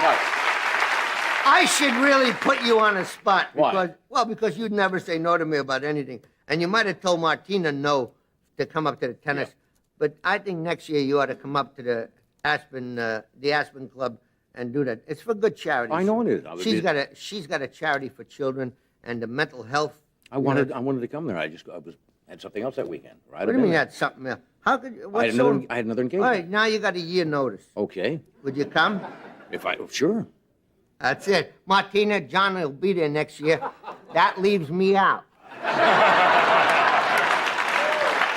What? I should really put you on the spot. Why? Because you'd never say no to me about anything. And you might have told Martina no to come up to the tennis. Yeah. But I think next year you ought to come up to the Aspen Club and do that. It's for good charity. I know it is. She's got a charity for children and the mental health. I wanted to come there. I had something else that weekend. Right? What do you mean you had something else? How could you? I had another engagement. All right, now you got a year notice. Okay. Would you come? Sure. That's it. Martina, John will be there next year. That leaves me out.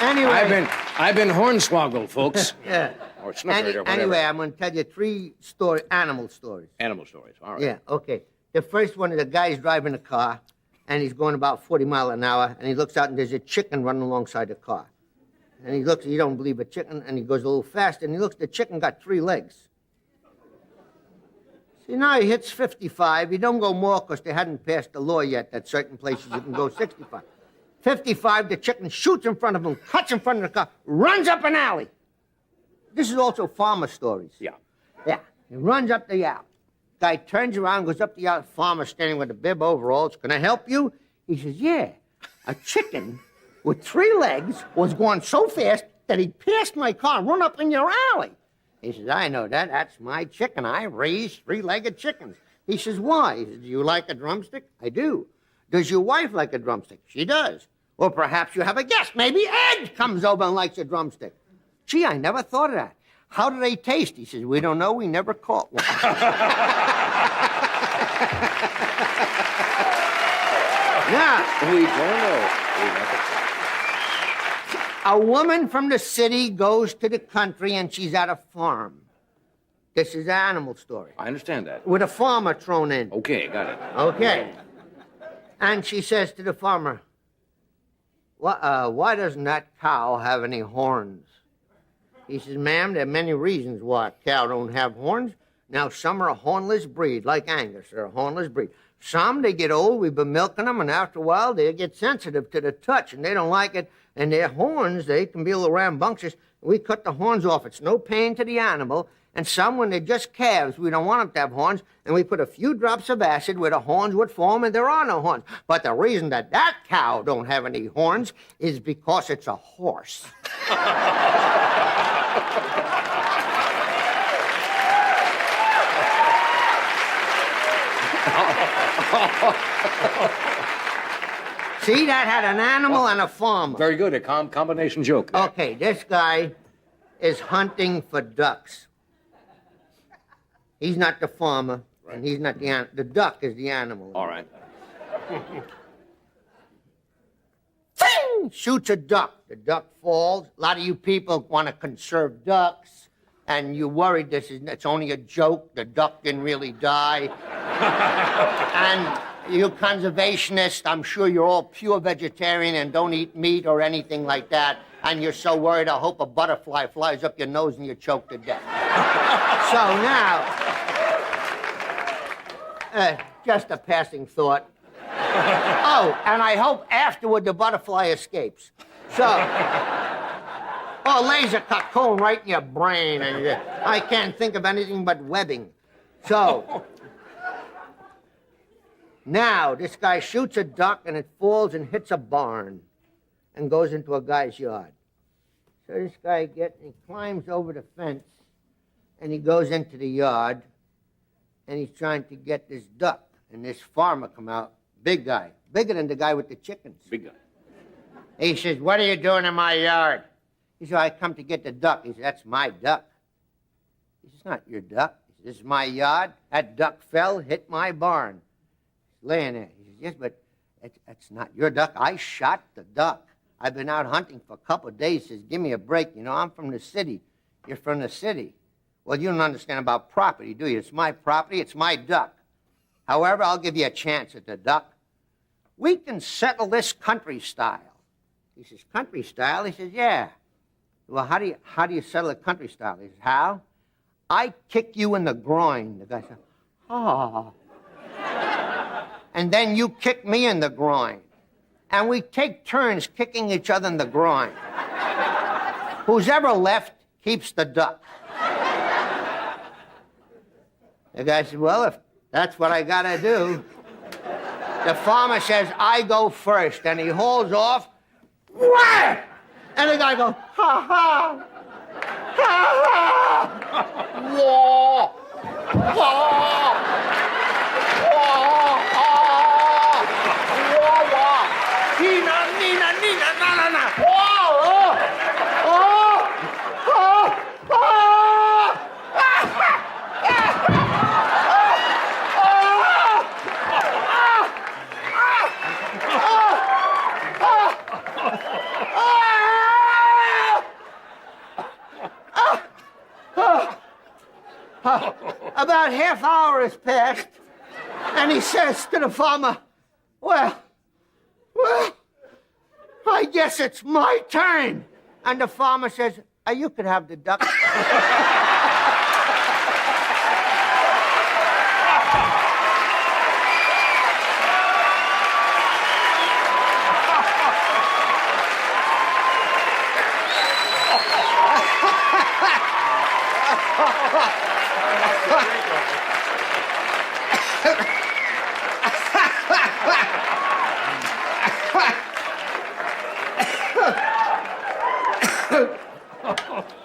Anyway. I've been hornswoggled, folks. Yeah. Or snookered or whatever. Anyway, I'm going to tell you 3 animal stories. Animal stories, all right. Yeah, okay. The first one is a guy's driving a car, and he's going about 40 miles an hour, and he looks out, and there's a chicken running alongside the car. And he looks, he don't believe a chicken, and he goes a little faster, and he looks, the chicken got 3 legs. See, now he hits 55. He don't go more because they hadn't passed the law yet that certain places you can go 65. 55, the chicken shoots in front of him, cuts in front of the car, runs up an alley. This is also farmer stories. Yeah. Yeah. He runs up the alley. Guy turns around, goes up the alley. Farmer standing with a bib overalls. Can I help you? He says, yeah. A chicken with 3 legs was going so fast that he passed my car and run up in your alley. He says, I know that. That's my chicken. I raise 3-legged chickens. He says, why? He says, do you like a drumstick? I do. Does your wife like a drumstick? She does. Or perhaps you have a guest. Maybe Ed comes over and likes a drumstick. Gee, I never thought of that. How do they taste? He says, we don't know. We never caught one. Now, we don't know. A woman from the city goes to the country and she's at a farm. This is an animal story. I understand that. With a farmer thrown in. Okay, got it. Okay. And she says to the farmer, why doesn't that cow have any horns? He says, ma'am, there are many reasons why a cow don't have horns. Now, some are a hornless breed, like Angus. They're a hornless breed. Some, they get old, we've been milking them, and after a while, they get sensitive to the touch, and they don't like it. And their horns, they can be a little rambunctious. We cut the horns off. It's no pain to the animal. And some, when they're just calves, we don't want them to have horns, and we put a few drops of acid where the horns would form, and there are no horns. But the reason that cow don't have any horns is because it's a horse. See, that had an animal and a farmer. Very good, a combination joke there. Okay, this guy is hunting for ducks. He's not the farmer, right. And he's not the animal. The duck is the animal. All right. Fing! Shoots a duck. The duck falls. A lot of you people want to conserve ducks, and you're worried it's only a joke. The duck didn't really die. And you conservationists, I'm sure you're all pure vegetarian and don't eat meat or anything like that. And you're so worried, I hope a butterfly flies up your nose and you choke to death. So now, just a passing thought. Oh, and I hope afterward the butterfly escapes. So, lays a cocoon right in your brain, and I can't think of anything but webbing. So, now this guy shoots a duck and it falls and hits a barn and goes into a guy's yard. So this guy he climbs over the fence and he goes into the yard and he's trying to get this duck. And this farmer come out, big guy, bigger than the guy with the chickens. Big guy. He says, what are you doing in my yard? He said, I come to get the duck. He said, that's my duck. He says, it's not your duck. He says, this is my yard. That duck fell, hit my barn. He's laying there. He says, yes, but it's not your duck. I shot the duck. I've been out hunting for a couple of days. He says, give me a break. You know, I'm from the city. You're from the city. Well, you don't understand about property, do you? It's my property. It's my duck. However, I'll give you a chance at the duck. We can settle this country style. He says, country style? He says, yeah. Well, how do you settle a country style? He says, how? I kick you in the groin. The guy said, oh. And then you kick me in the groin. And we take turns kicking each other in the groin. Who's ever left keeps the duck. The guy said, well, if that's what I gotta do. The farmer says, I go first, and he hauls off. Wham! And the guy goes, ha ha! Ha ha! Whoa! Whoa! Nina, Nina, Nina, na, na, na. Oh, oh, oh, oh, oh. About half hour has passed, and he says to the farmer, well, I guess it's my turn. And the farmer says, you could have the duck.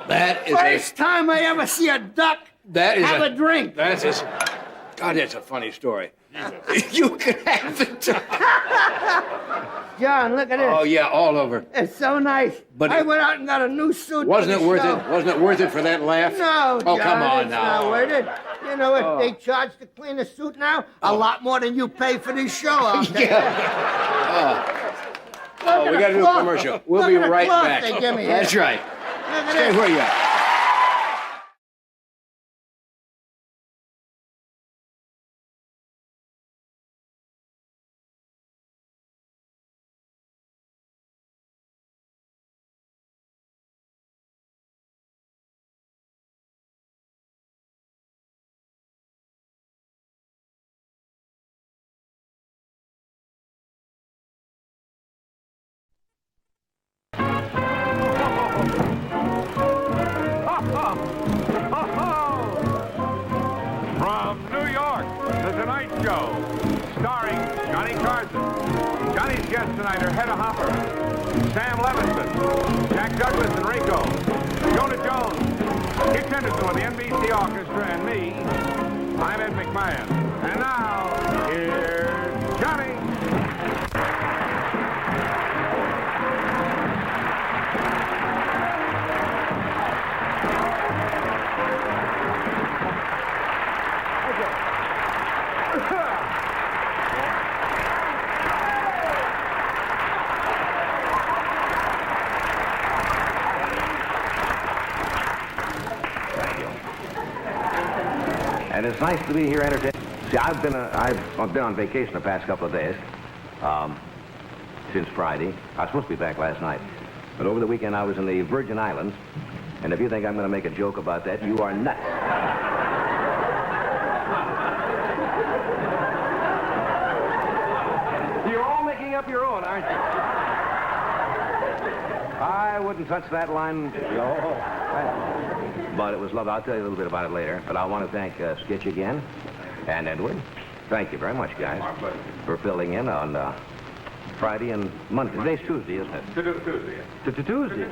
That is First time I ever see a duck have a drink. God, that's a funny story. You can have the duck. John, look at this. Oh, yeah, all over. It's so nice. But I went out and got a new suit. Wasn't for it the worth show. it? Wasn't it worth it for that laugh? No, Oh, John, come on it's now. not worth it. You know what they charge to clean a suit now? A lot more than you pay for this show. I'll tell you. Oh, we got to do a commercial. We'll be right back. They give me That's here. right. Look at Stay this. where you are. From New York, The Tonight Show, starring Johnny Carson. Johnny's guests tonight are Hedda Hopper, Sam Levinson, Jack Douglas and Rico, Jonah Jones, Kitch Henderson with the NBC Orchestra, and me. I'm Ed McMahon. And now, here's Johnny. And it's nice to be here entertaining. See, I've been on vacation the past couple of days, since Friday. I was supposed to be back last night. But over the weekend, I was in the Virgin Islands. And if you think I'm going to make a joke about that, you are nuts. You're all making up your own, aren't you? I wouldn't touch that line. But it was lovely. I'll tell you a little bit about it later. But I want to thank Skitch again and Edward. Thank you very much, guys, for filling in on Friday and Monday. Today's Tuesday, isn't it? Tuesday. Tuesday.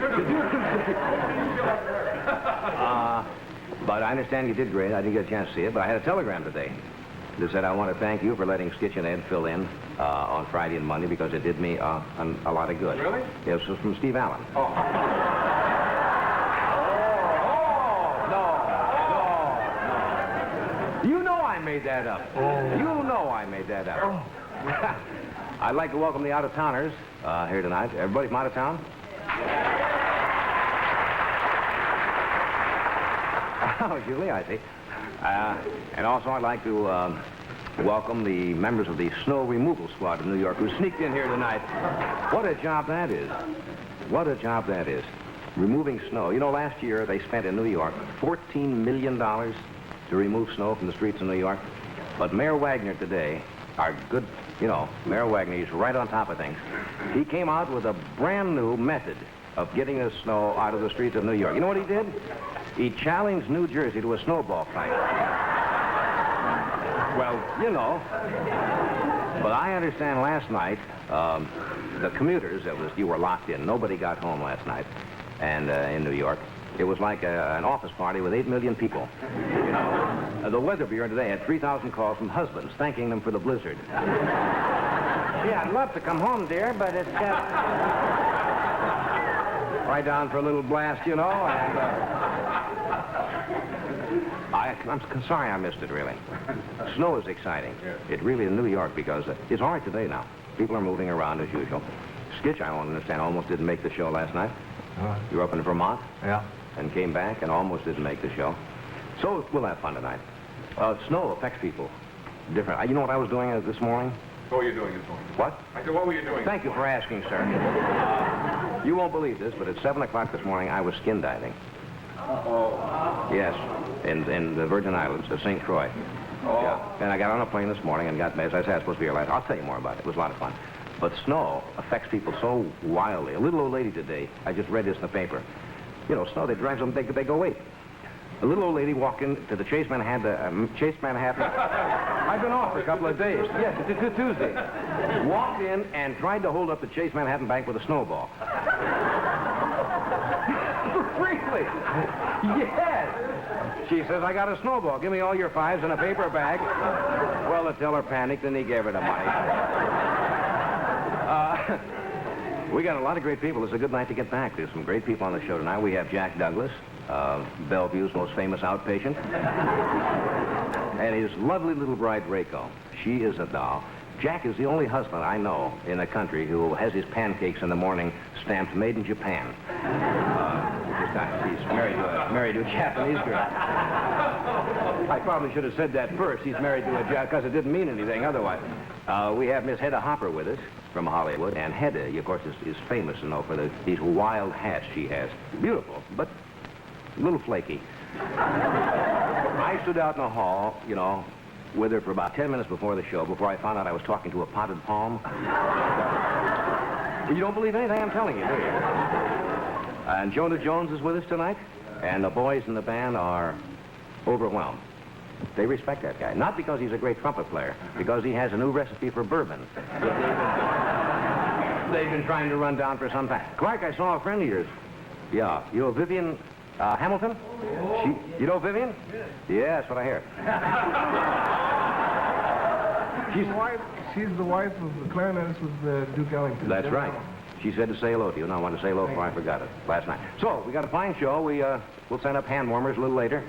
But I understand you did great. I didn't get a chance to see it, but I had a telegram today that said, I want to thank you for letting Skitch and Ed fill in on Friday and Monday because it did me a lot of good. Really? Yes, it was from Steve Allen. You know I made that up. You know I made that up. I'd like to welcome the out-of-towners here tonight. Everybody from out of town? Oh, Julie, I see. And also I'd like to welcome the members of the snow removal squad of New York who sneaked in here tonight. What a job that is. What a job that is. Removing snow. You know, last year they spent in New York $14 million to remove snow from the streets of New York. But Mayor Wagner today, our good, Mayor Wagner, he's right on top of things. He came out with a brand new method of getting the snow out of the streets of New York. You know what he did? He challenged New Jersey to a snowball fight. Well, you know. But I understand last night, the commuters, you were locked in. Nobody got home last night. And in New York, it was like an office party with 8 million people. You know, the Weather Bureau today had 3,000 calls from husbands thanking them for the blizzard. Yeah, I'd love to come home, dear, but it's just... Right down for a little blast, you know, and... I'm sorry I missed it, really. Snow is exciting. It really in New York because it's all right today now. People are moving around as usual. Skitch, I don't understand, almost didn't make the show last night. You were up in Vermont? Yeah. And came back and almost didn't make the show. So we'll have fun tonight. Snow affects people different. You know what I was doing this morning? What were you doing this morning? What? I said, what were you doing? Thank you for asking, sir. You won't believe this, but at 7 o'clock this morning, I was skin diving. Oh. Yes, in the Virgin Islands, St. Croix. Oh. Yeah. And I got on a plane this morning and got, as I said, I was supposed to be here last. I'll tell you more about it. It was a lot of fun. But snow affects people so wildly. A little old lady today, I just read this in the paper. You know, snow, they drive them, they go, wait. A little old lady walked into the Chase Manhattan. I've been off for a couple of days. Yes, it's Tuesday. Walked in and tried to hold up the Chase Manhattan Bank with a snowball. Really? Yes. She says, I got a snowball. Give me all your fives in a paper bag. Well, the teller panicked and he gave her the money. We got a lot of great people. It's a good night to get back. There's some great people on the show tonight. We have Jack Douglas, Bellevue's most famous outpatient, and his lovely little bride, Reiko. She is a doll. Jack is the only husband I know in the country who has his pancakes in the morning stamped made in Japan. He's married to a Japanese girl. I probably should have said that first. He's married to a Jap, because it didn't mean anything otherwise. We have Miss Hedda Hopper with us from Hollywood, and Hedda, of course, is famous, you know, for these wild hats she has. Beautiful, but a little flaky. I stood out in the hall, you know, with her for about 10 minutes before the show, before I found out I was talking to a potted palm. You don't believe anything I'm telling you, do you? And Jonah Jones is with us tonight, and the boys in the band are overwhelmed. They respect that guy. Not because he's a great trumpet player, because he has a new recipe for bourbon that they've been trying to run down for some time. Clark, I saw a friend of yours. Yeah. You know Vivian Hamilton? You know Vivian? Yeah, that's what I hear. She's the wife of the clarinetist with Duke Ellington. That's right. She said to say hello to you, and I wanted to say hello before I forgot it last night. So, we got a fine show. We'll send up hand warmers a little later.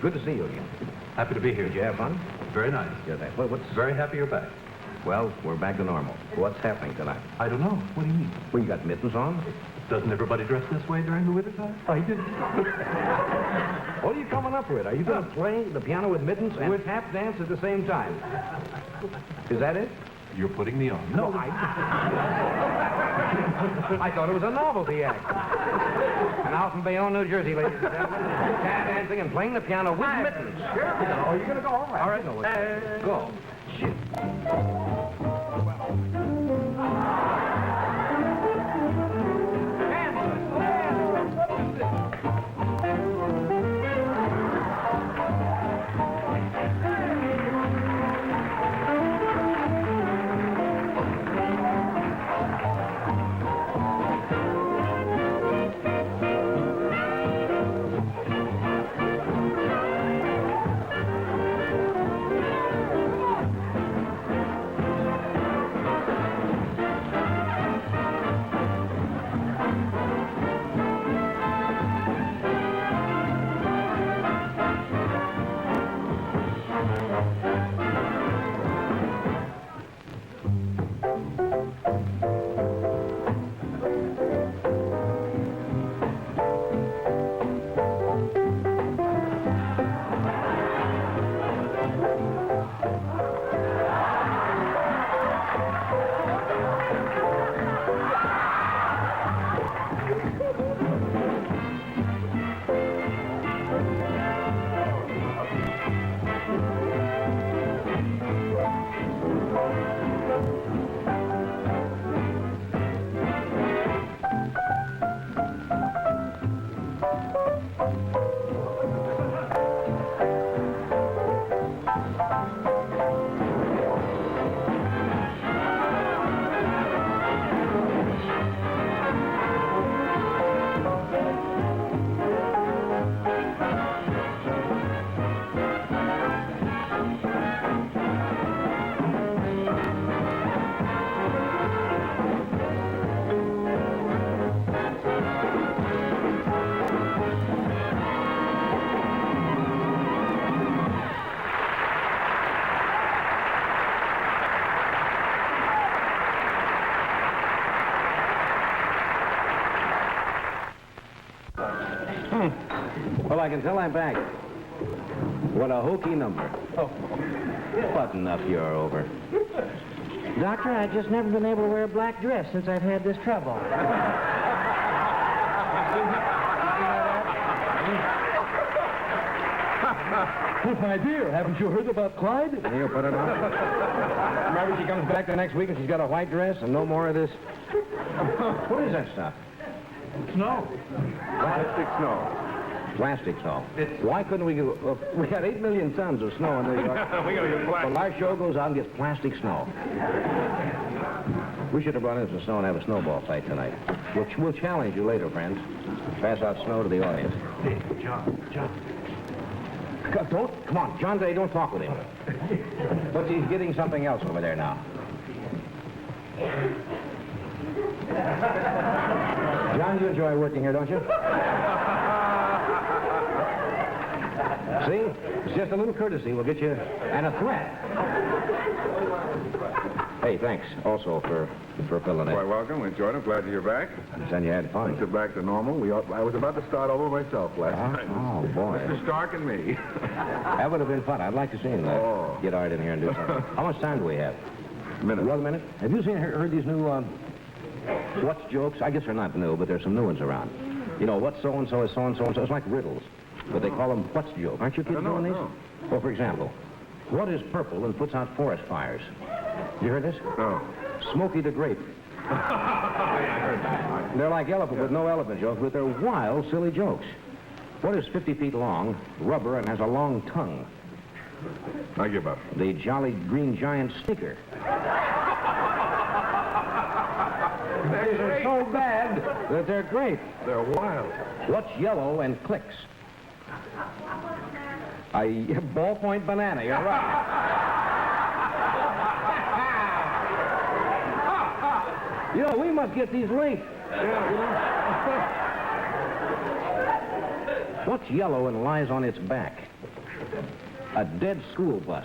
Good to see you again. Happy to be here. Did you have fun? Very nice. Yeah, thanks. What's... Very happy you're back. Well, we're back to normal. What's happening tonight? I don't know. What do you mean? Well, you got mittens on? Doesn't everybody dress this way during the winter time? I do. What are you coming up with? Are you going to play the piano with mittens and tap dance at the same time? Is that it? You're putting me on. No, I thought it was a novelty act. And out in Bayonne, New Jersey, ladies and gentlemen, tap dancing and playing the piano with mittens. Oh, you're going to go? All right. All right. No, go. Shit. Well, I can tell I'm back. What a hokey number. Oh. Button up, you're over. Doctor, I've just never been able to wear a black dress since I've had this trouble. Well, my dear, haven't you heard about Clyde? He'll put it on. Remember, she comes back the next week and she's got a white dress and no more of this. What is that stuff? Snow. Plastic snow. Plastic snow. Why couldn't we go... we got 8 million tons of snow in New York. We gotta get plastic. Well, our show goes out and gets plastic snow. We should have brought in some snow and have a snowball fight tonight. We'll challenge you later, friends. Pass out snow to the audience. Hey, John. Come on, John Day, don't talk with him. But he's getting something else over there now. John, you enjoy working here, don't you? See? It's just a little courtesy. We'll get you... and a threat. Hey, thanks also for filling in. Quite welcome. We enjoyed it. Glad you're back. Then you had fun. Things are back to normal. I was about to start over myself last night. Oh, boy. Mr. Stark and me. That would have been fun. I'd like to see him get Art in here and do something. How much time do we have? Minute. 1 minute? Have you heard these new what's jokes? I guess they're not new, but there's some new ones around. You know, what so-and-so is so-and-so and so. It's like riddles. But they call them what's joke. Aren't you kids doing these? No. Well, for example, what is purple and puts out forest fires? You heard this? No. Smokey the Grape. They're like elephant with no elephant jokes, but they're wild, silly jokes. What is 50 feet long, rubber, and has a long tongue? I give up. The Jolly Green Giant sneaker. These are so bad that they're great. They're wild. What's yellow and clicks? A ballpoint banana, you're right. You know, we must get these linked. What's yellow and lies on its back? A dead school bus.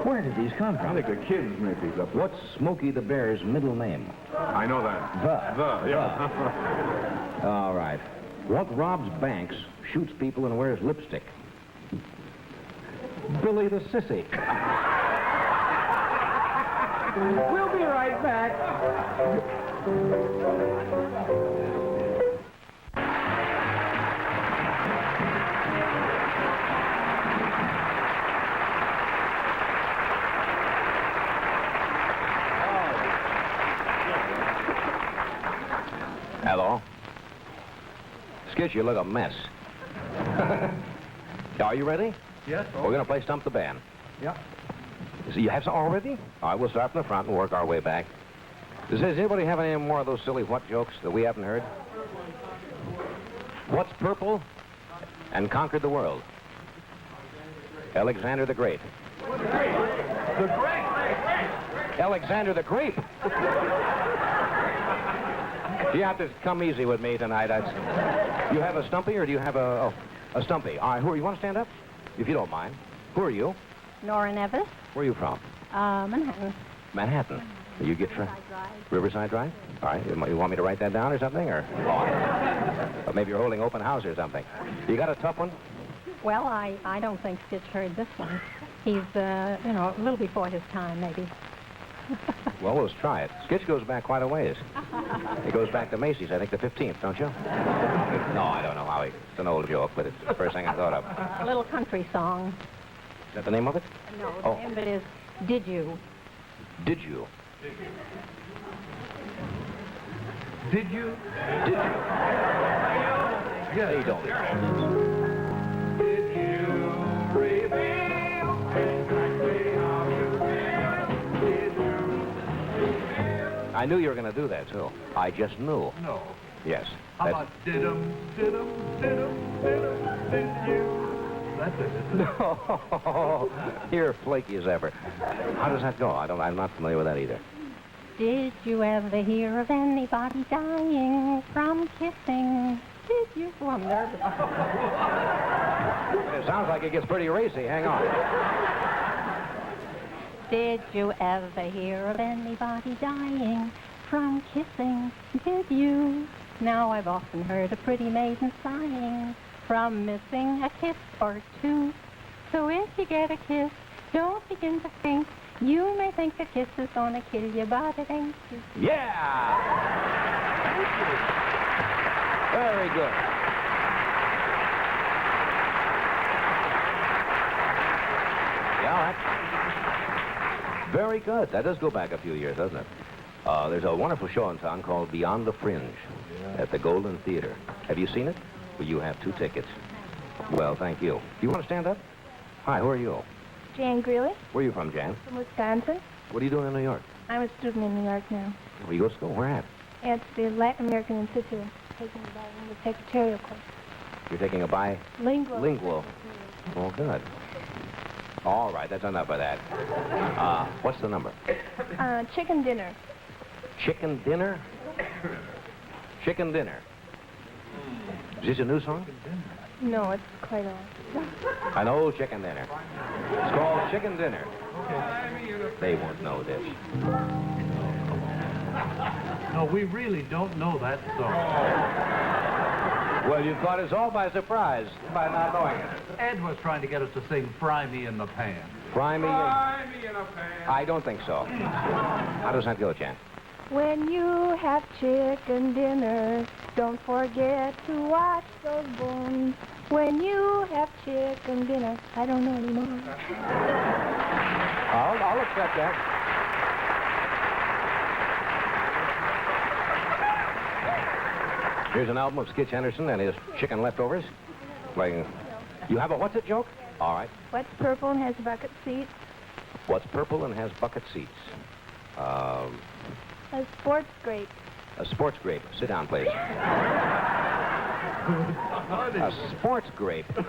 Where did these come I from? think the kids made these up. What's Smokey the Bear's middle name? I know that. Yeah. All right. What robs banks, shoots people, and wears lipstick? Billy the Sissy. We'll be right back. Hello. Skitch, you look a mess. Are you ready? Yes, We're going to play Stump the Band. Yeah. So you have some already? All right, we'll start from the front and work our way back. Does anybody have any more of those silly what jokes that we haven't heard? What's purple and conquered the world? Alexander the Great. The great. Alexander the Grape. You have to come easy with me tonight. You have a stumpy or do you have a stumpy? All right, who are you? Want to stand up? If you don't mind. Who are you? Nora Nevis, Where are you from? Manhattan. Manhattan. You get Riverside Drive. Riverside Drive? All right. You want me to write that down or something? Or maybe you're holding open house or something. You got a tough one? Well, I don't think Stitch heard this one. He's, a little before his time, maybe. Well, let's try it. Skitch goes back quite a ways. It goes back to Macy's, I think, the 15th, don't you? No, I don't know how it's an old joke, but it's the first thing I thought of. A little country song. Is that the name of it? No, the name of it is Did You? Did you? Did you? Did you? Yes. Hey, don't. Did you reveal exactly how you feel? Did you? I knew you were going to do that, too. I just knew. No. Yes. How that's- about did you? That's it. No. You're flaky as ever. How does that go? I'm not familiar with that either. Did you ever hear of anybody dying from kissing? Did you? Oh, I'm nervous. It sounds like it gets pretty racy. Hang on. Did you ever hear of anybody dying from kissing, did you? Now I've often heard a pretty maiden sighing from missing a kiss or two. So if you get a kiss, don't begin to think. You may think a kiss is gonna kill you, but it ain't. Yeah! Very good. Yeah, that's very good. That does go back a few years, doesn't it? There's a wonderful show in town called Beyond the Fringe at the Golden Theater. Have you seen it? Well, you have 2 tickets. Well, thank you. Do you want to stand up? Hi, who are you? Jan Greeley Where are you from, Jan? from Wisconsin. What are you doing in New York? I'm a student in New York now. Where you go to school? Where at? It's the Latin American Institute, taking the bilingual secretarial course. You're taking a Lingual. Oh, good. All right, that's enough of that. What's the number? Chicken dinner. Chicken dinner? Chicken dinner. Is this a new song? No, it's quite old. An old chicken dinner. It's called Chicken Dinner. They won't know this. No, we really don't know that song. Well, you caught us all by surprise by not knowing it. Ed was trying to get us to sing Fry Me in the Pan. Fry me in... Fry me in a pan. I don't think so. How does that go, Jan? When you have chicken dinner, don't forget to wash those bones. When you have chicken dinner, I don't know anymore. I'll accept that. Here's an album of Skitch Henderson and his chicken leftovers. Like, you have a what's it joke? All right. What's purple and has bucket seats? What's purple and has bucket seats? A sports grape. A sports grape. Sit down, please. A sports grape. We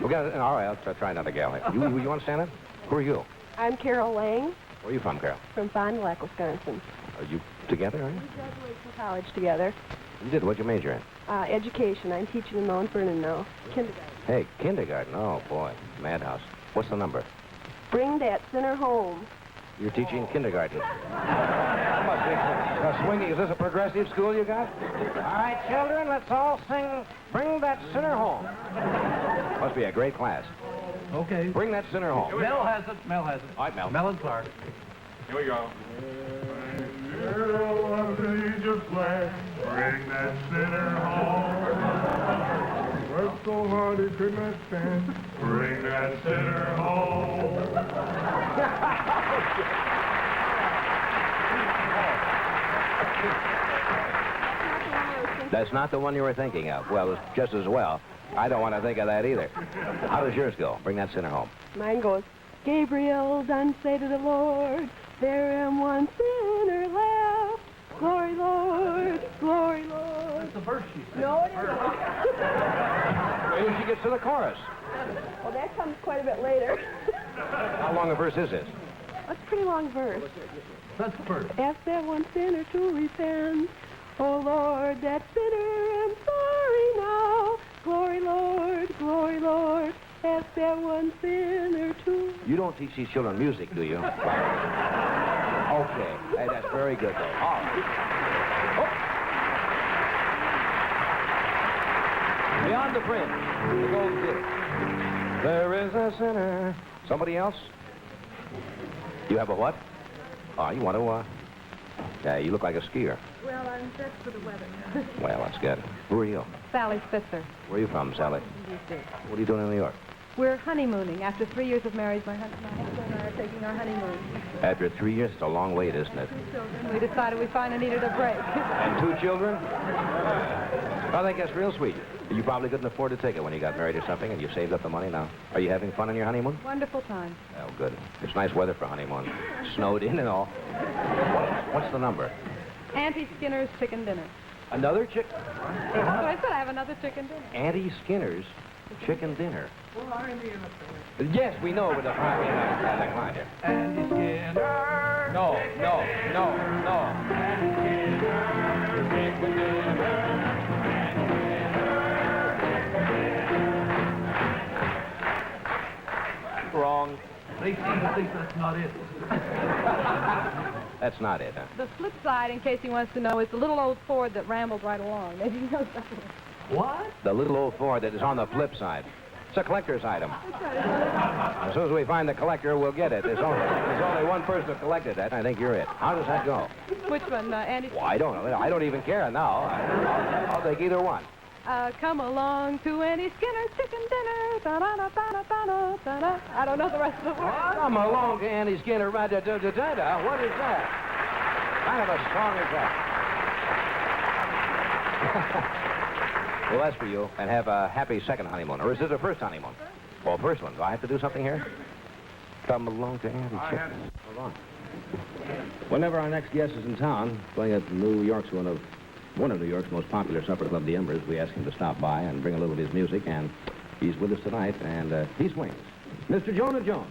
got. All right, I'll try another gal here. You want to stand up? Who are you? I'm Carol Lang Where are you from, Carol? from Fond du Lac, Wisconsin. Are you together, are you? We graduated from college together. You did. What'd you major in? Education. I'm teaching in Mount Vernon now. Kindergarten. Hey, kindergarten. Oh, boy. Madhouse. What's the number? Bring that sinner home. You're teaching kindergarten. Must be swinging. Is this a progressive school you got? All right, children, let's all sing Bring That Sinner Home. Must be a great class. Okay. Bring That Sinner Home. Mel has it. Mel has it. All right, Mel. Mel and Clark. Here we go. Bring that sinner home. Worked so hard he could not stand. Bring that sinner home. That's not the one you were thinking of. Well, it's just as well. I don't want to think of that either. How does yours go? Bring That Sinner Home. Mine goes, Gabriel done say to the Lord, there am one sinner left. Glory, Lord, glory, Lord. That's the verse she said. No, it isn't. Wait till she gets to the chorus. Well, that comes quite a bit later. How long a verse is this? That's a pretty long verse. That's the verse. Ask that one sinner to repent. Oh, Lord, that sinner, I'm sorry now. Glory, Lord, ask that one sinner to... You don't teach these children music, do you? Okay. Hey, that's very good, though. All right. Oh. Beyond the Fringe, the Golden Theater. There is a sinner. Somebody else? You have a what? Oh, you want to, yeah, you look like a skier. Well, I'm dressed for the weather. Well, that's good. Who are you? Sally Spitzer. Where are you from, Sally? What are you doing in New York? We're honeymooning. After 3 years of marriage, my husband and I are taking our honeymoon. After 3 years, it's a long wait, isn't it? We decided we finally needed a break. And 2 children? I think that's real sweet. You probably couldn't afford to take it when you got married or something, and you saved up the money now. Are you having fun on your honeymoon? Wonderful time. Oh, good. It's nice weather for honeymoon. Snowed in and all. What's the number? Auntie Skinner's chicken dinner. Another chick? That's what I said. I have another chicken dinner. Auntie Skinner's chicken dinner. Yes, we know with the fry and the client. Andy Skinner. No. Wrong. They seem to think that's not it. That's not it, huh? The flip side, in case he wants to know, is the little old Ford that rambles right along. Maybe he knows that one. What? The little old Ford that is on the flip side. It's a collector's item. As soon as we find the collector, we'll get it. There's only one person who collected that, and I think you're it. How does that go? Which one, Andy? Well, I don't know. I don't even care now. I'll take either one. Come along to Andy Skinner's chicken dinner. Da-da-da-da-da-da-da-da. I don't know the rest of the words. Come along to Andy Skinner. What is that? Kind of a song is that? Well, that's for you. And have a happy second honeymoon. Or is this the first honeymoon? Well, first one. Do I have to do something here? Come along to Andy Skinner. Hold on. Whenever our next guest is in town, playing at New York's one of New York's most popular supper club, the Embers, we ask him to stop by and bring a little of his music, and he's with us tonight, and he swings. Mr. Jonah Jones.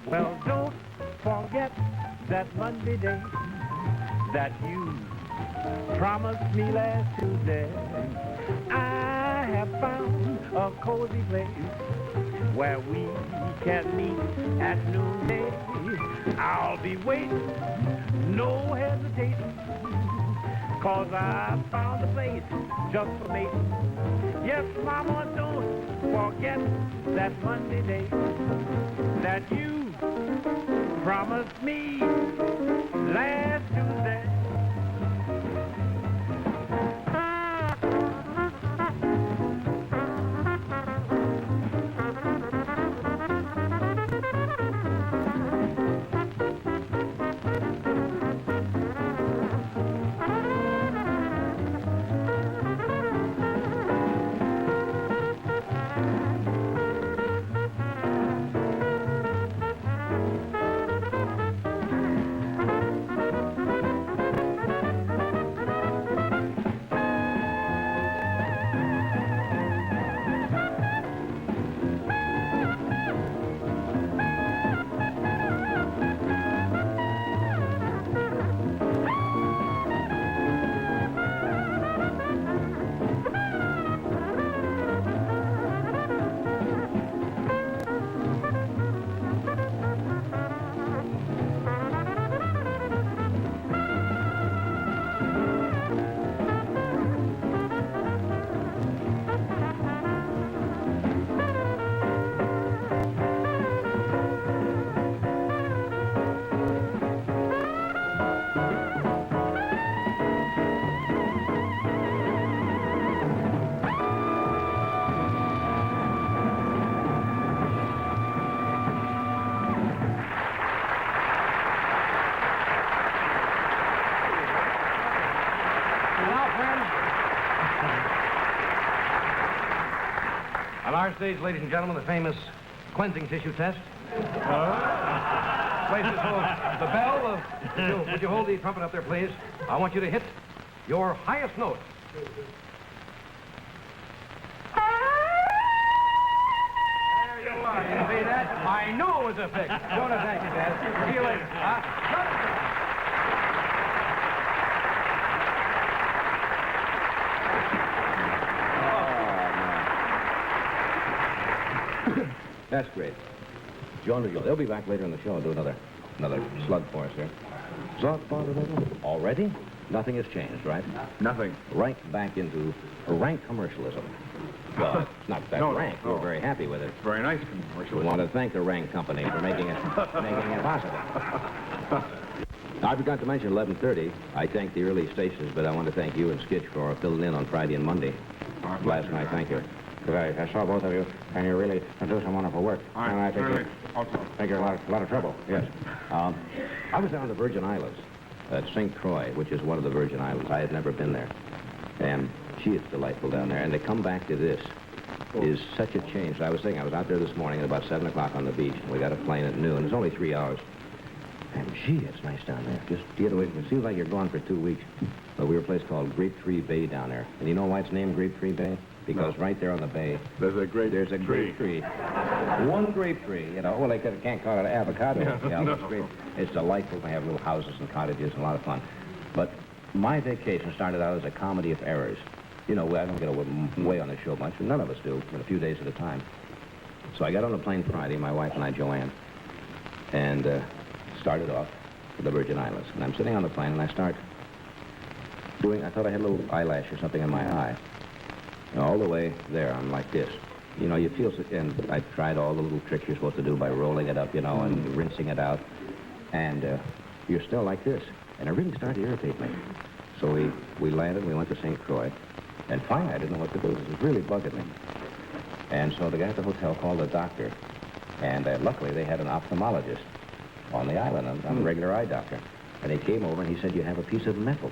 Well, don't forget that Monday day that you promised me last Tuesday. I have found a cozy place where we can meet at noonday. I'll be waiting, no hesitating, 'cause I found a place just for mating. Yes, Mama, don't forget that Monday day that you promised me last Tuesday. On our stage, ladies and gentlemen, the famous cleansing tissue test. Places hold the bell. Would you hold the trumpet up there, please? I want you to hit your highest note. There you are. You see that? I knew it was a fix. Jonah, thank you, Dad. See you later. That's great. Jonah, they'll be back later in the show and do another slug for us here. Already? Nothing has changed, right? Nothing. Right back into rank commercialism. Well, it's not that rank. We're very happy with it. Very nice We commercial. want to thank the Rank Company for making it possible. I forgot to mention 11:30. I thank the early stations, but I want to thank you and Skitch for filling in on Friday and Monday. Last night, thank you. Because I saw both of you, and you really do some wonderful work. All And I right, think really. you're a lot of trouble, yes. I was down in the Virgin Islands at St. Croix, which is one of the Virgin Islands. I had never been there. And gee, it's delightful down there. And to come back to this is such a change. I was thinking, I was out there this morning at about 7 o'clock on the beach, and we got a plane at noon. It's only 3 hours. And gee, it's nice down there. Just get away from it. Seems like you're gone for 2 weeks. But we were a place called Grape Tree Bay down there. And you know why it's named Grape Tree Bay? Because right there on the bay, There's a grape tree. One grape tree, you know. Well, they can't call it an avocado. No. It's delightful to have little houses and cottages and a lot of fun. But my vacation started out as a comedy of errors. You know, I don't get away on the show much, and none of us do, but a few days at a time. So I got on the plane Friday, my wife and I, Joanne, and started off to the Virgin Islands. And I'm sitting on the plane, and I start I thought I had a little eyelash or something in my eye. And all the way there, I'm like this. You know, you feel, and I tried all the little tricks you're supposed to do by rolling it up, you know, and rinsing it out. And you're still like this. And it really started to irritate me. So we landed, we went to St. Croix. And finally, I didn't know what to do. It was really bugging me. And so the guy at the hotel called the doctor. And luckily, they had an ophthalmologist on the island, a regular eye doctor. And he came over and he said, you have a piece of metal.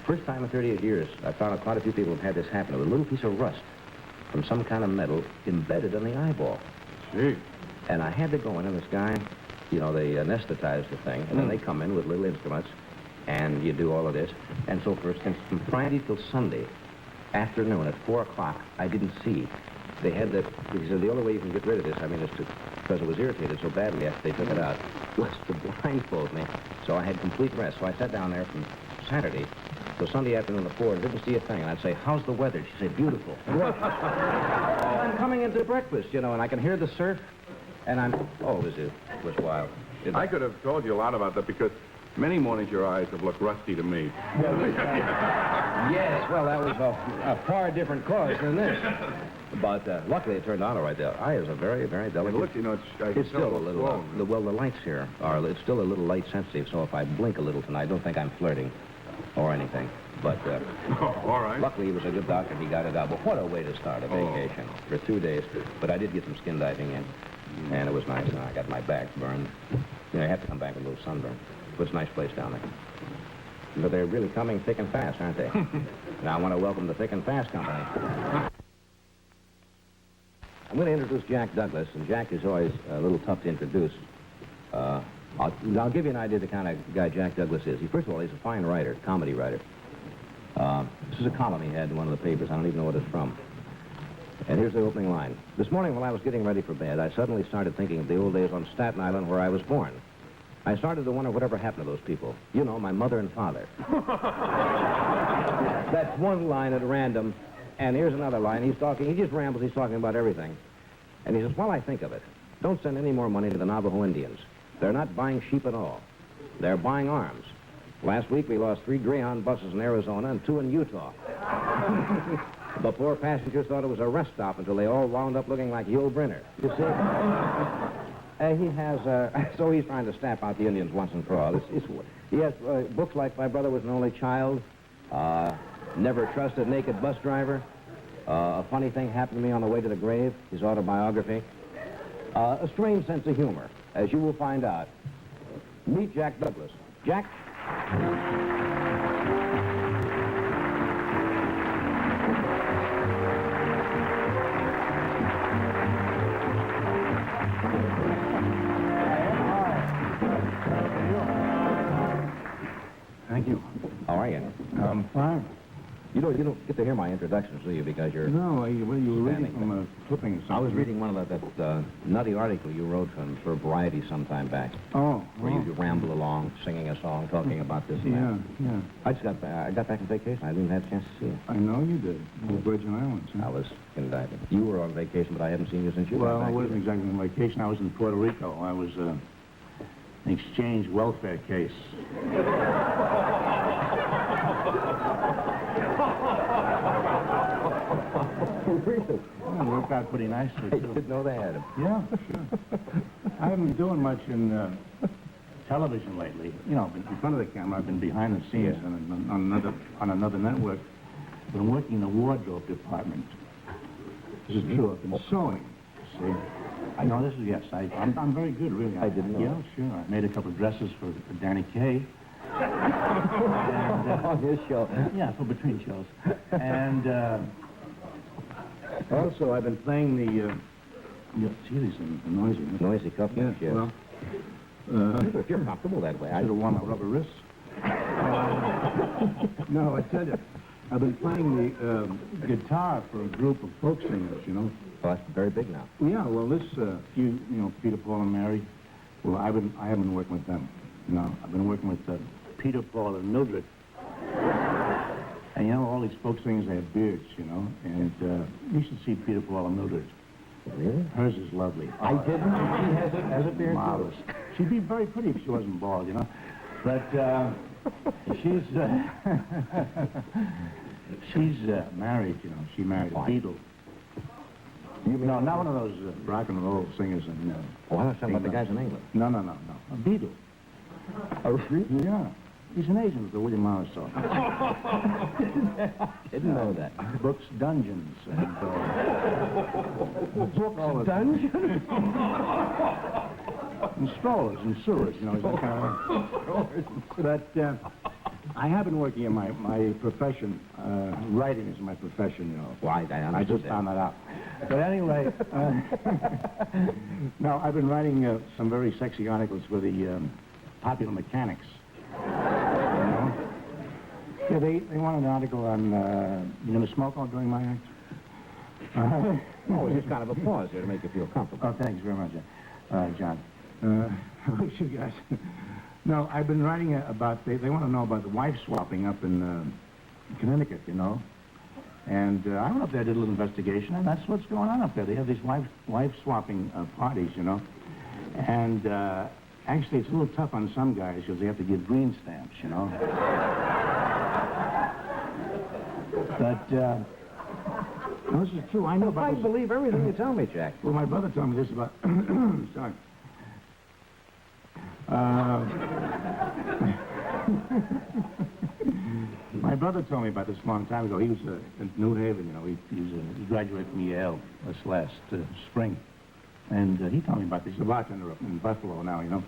First time in 38 years, I found out quite a few people have had this happen. It was a little piece of rust from some kind of metal embedded in the eyeball. Gee. And I had to go in, and this guy, you know, they anesthetize the thing, and then they come in with little instruments, and you do all of this. And so for instance, from Friday till Sunday afternoon at 4 o'clock, I didn't see. They had that, he said, the only way you can get rid of this, I mean, is because it was irritated so badly after they took it out, was to blindfold me. So I had complete rest. So I sat down there from Saturday till Sunday afternoon at 4 and didn't see a thing. And I'd say, how's the weather? She'd say, beautiful. I'm coming into breakfast, you know, and I can hear the surf. And it was wild. I could have told you a lot about that because many mornings your eyes have looked rusty to me. Yes, well, that was a far different cause than this. But luckily it turned out all right. The eye is a very, very delicate. Look, you know, it's still a little, well, the lights here it's still a little light sensitive, so if I blink a little tonight, don't think I'm flirting or anything. But all right. Luckily he was a good doctor, he got it out. But what a way to start a vacation for 2 days. But I did get some skin diving in, and it was nice, and I got my back burned. You know, I have to come back with a little sunburn. But it's a nice place down there. But they're really coming thick and fast, aren't they? Now I want to welcome the Thick and Fast Company. I'm going to introduce Jack Douglas, and Jack is always a little tough to introduce. I'll give you an idea of the kind of guy Jack Douglas is. First of all, he's a fine writer, comedy writer. This is a column he had in one of the papers. I don't even know what it's from. And here's the opening line. This morning while I was getting ready for bed, I suddenly started thinking of the old days on Staten Island where I was born. I started to wonder whatever happened to those people. You know, my mother and father. That's one line at random. And here's another line. He just rambles. He's talking about everything. And he says, while I think of it, don't send any more money to the Navajo Indians. They're not buying sheep at all. They're buying arms. Last week, we lost 3 Greyhound buses in Arizona and 2 in Utah. The poor passengers thought it was a rest stop until they all wound up looking like Yul Brynner. You see? So he's trying to stamp out the Indians once and for all. He has books like My Brother Was an Only Child, Never Trust a Naked Bus Driver, A Funny Thing Happened to Me on the Way to the Grave, his autobiography, a strange sense of humor, as you will find out. Meet Jack Douglas. Jack? Thank you. How are you? I'm fine. You don't get to hear my introductions, do you? Because you're... No, you were reading from a clipping or something. I was reading one of that nutty article you wrote for Variety some time back. Oh. Where you ramble along, singing a song, talking about this and that. Yeah. I got back on vacation. I didn't have a chance to see you. I know you did. The Virgin Islands. Huh? I was in diving. You were on vacation, but I haven't seen you since you got back. Well, I wasn't exactly on vacation. I was in Puerto Rico. I was an exchange welfare case. Really? Well, it worked out pretty nicely, I too. didn't know they had him. Yeah, sure. I haven't been doing much in television lately. You know, in front of the camera. I've been behind the scenes on another network. Been working in the wardrobe department. This is true. I've been sewing. See? I know this is, yes. I'm very good, really. I didn't know. Yeah, sure. I made a couple of dresses for Danny Kaye. On his show. Yeah, for between shows. And also, I've been playing the... see, these things are noisy. Noisy couple. Yeah, well... if you're comfortable that way, I should have worn my rubber wrists. No, I tell you, I've been playing the guitar for a group of folk singers, you know. Oh, that's very big now. Yeah, well, this Peter, Paul, and Mary. Well, I haven't been working with them. No, I've been working with Peter, Paul, and Mildred. And you know, all these folk singers, they have beards, you know. And you should see Peter, Paul, and Mildred. Really? Hers is lovely. I didn't. She has a beard. Marvelous. She'd be very pretty if she wasn't bald, you know. But she's married, you know. She married a Beatle. No, not one of those rock and roll singers. And, I was talking about the guys in England. No. A Beatle. Oh, really? Yeah. He's an agent of the William Morris office. Didn't know that. Books, Dungeons, and... Books, Dungeons? And strollers and sewers, you know. He's that kind of... But I have been working in my profession. Writing is my profession, you know. Why? I just found that out. But anyway, no, I've been writing some very sexy articles for the Popular Mechanics. Yeah, they want an article on, you going to smoke all during my act? Oh, it's just kind of a pause here to make you feel comfortable. Oh, thanks very much, John. You guys. No, I've been writing about, they want to know about the wife swapping up in Connecticut, you know. And I went up there, did a little investigation, and that's what's going on up there. They have these wife swapping parties, you know. And actually, it's a little tough on some guys because they have to give green stamps, you know. But, no, this is true. I know about this. Believe everything you tell me, Jack. Well, my brother told me this about... Sorry. My brother told me about this a long time ago. He was in New Haven, you know. He graduated from Yale this last spring. And he told me about this. He's a bartender up in Buffalo now, you know.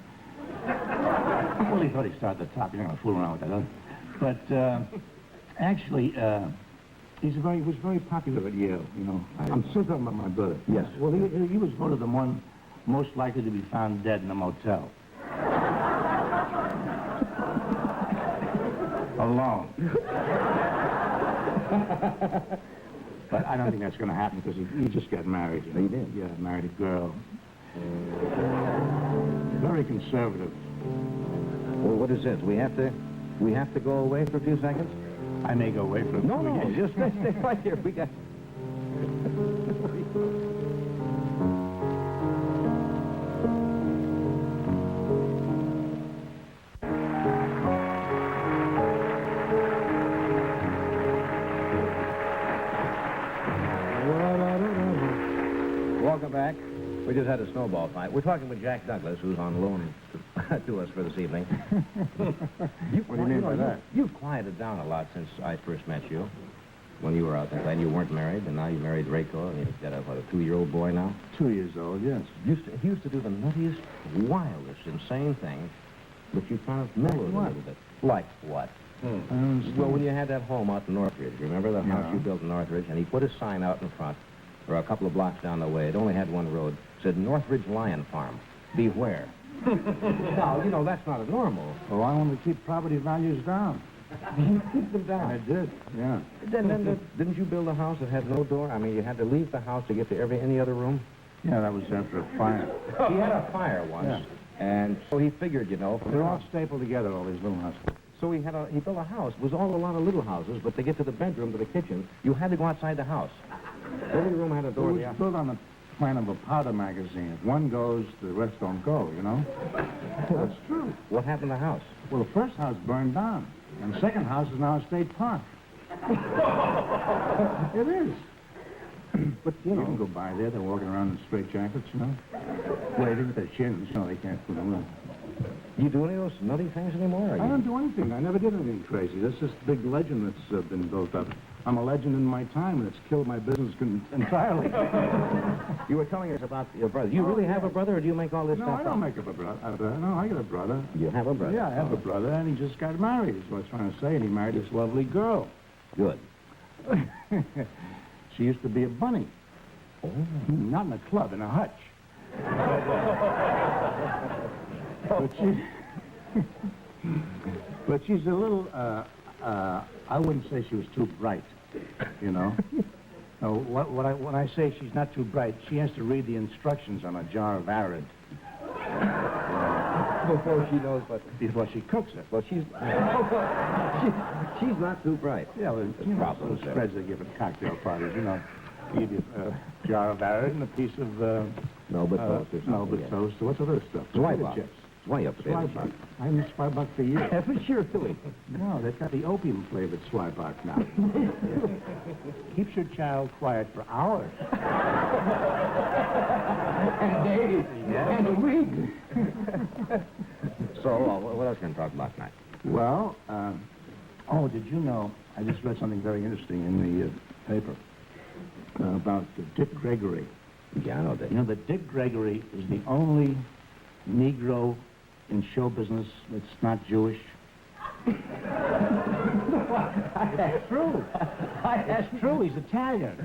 Well, he thought he started at the top. You're not going to fool around with that, huh? But actually, he was very popular at Yale, you know. I'm still talking about my brother. Yes. Well, he was voted the one most likely to be found dead in a motel. Alone. But I don't think that's going to happen because he just got married. You know? He did? Yeah, married a girl. Very conservative. Well, what is this? We have to go away for a few seconds? I may go away for a few No, just stay right here. We got... Welcome back. We just had a snowball fight. We're talking with Jack Douglas, who's on loan to us for this evening. What do you mean by that? You've quieted down a lot since I first met you, when you were out there. And you weren't married, and now you married Rayco, and you've got a 2-year-old boy now? 2 years old, yes. He used to do the nuttiest, wildest, insane things, but you kind of mellowed a little bit. Like what? Well, when you had that home out in Northridge, remember the house you built in Northridge? And he put a sign out in front, or a couple of blocks down the way. It only had one road. It said, Northridge Lion Farm. Beware. Now, you know, that's not normal. Oh, I want to keep property values down. You keep them down. I did, yeah. Didn't you build a house that had no door? I mean, you had to leave the house to get to any other room? Yeah, that was after a fire. He had a fire once. Yeah. And so he figured, you know... They're all stapled together, all these little houses. So he built a house. It was all a lot of little houses, but to get to the bedroom, to the kitchen, you had to go outside the house. Every room had a door. It was built on the plan of a powder magazine. If one goes, the rest don't go, you know? That's true. What happened to the house? Well, the first house burned down, and the second house is now a state park. It is. But, you know, you can go by there. They're walking around in straight jackets, you know? Waving with their chins. You know, they can't put them in. You do any of those nutty things anymore? I don't do anything. I never did anything crazy. There's this big legend that's been built up. I'm a legend in my time, and it's killed my business entirely. You were telling us about your brother. Do you really have a brother, or do you make all this No, stuff I don't up? make up a brother. No, I got a brother. You have a brother? Yeah, I have a brother, and he just got married, is what I was trying to say, and he married this lovely girl. Good. She used to be a bunny. Oh. Not in a club, in a hutch. But she's a little, I wouldn't say she was too bright, you know. No, when I say she's not too bright, she has to read the instructions on a jar of Arid. Before she knows what... Before she cooks it. Well, she's not too bright. Yeah, well, you know, those spreads they give at cocktail parties, you know. You give you a jar of Arid and a piece of... Melba toast or something. Melba toast. So what's other stuff? Zwieback. Chips. Zwieback. I haven't Zwieback for years. Haven't you really? No, they've got the opium-flavored Zwieback now. Keeps your child quiet for hours. And days. And a week. So, what else can we talk about tonight? Well, did you know, I just read something very interesting in the paper about Dick Gregory. Yeah, I know that. You know that Dick Gregory is the only Negro in show business that's not Jewish? That's true. That's true. He's Italian.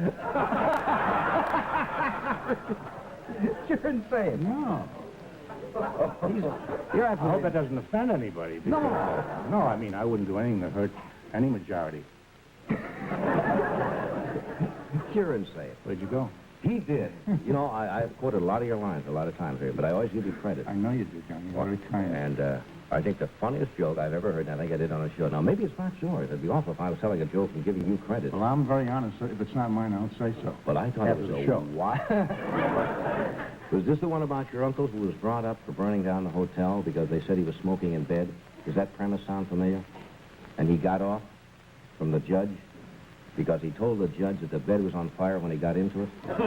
You're insane. No. You're I hope that doesn't offend anybody. No. No, I mean, I wouldn't do anything to hurt any majority. You're insane. Where'd you go? He did. You know, I've quoted a lot of your lines a lot of times here, but I always give you credit. I know you do, Johnny. You're very kind. And I think the funniest joke I've ever heard, and I think I did on a show. Now, maybe it's not yours. It'd be awful if I was telling a joke and giving you credit. Well, I'm very honest. If it's not mine, I'll say so. Well, I thought After it was the a show. What? Was this the one about your uncle who was brought up for burning down the hotel because they said he was smoking in bed? Does that premise sound familiar? And he got off from the judge because he told the judge that the bed was on fire when he got into it? Is that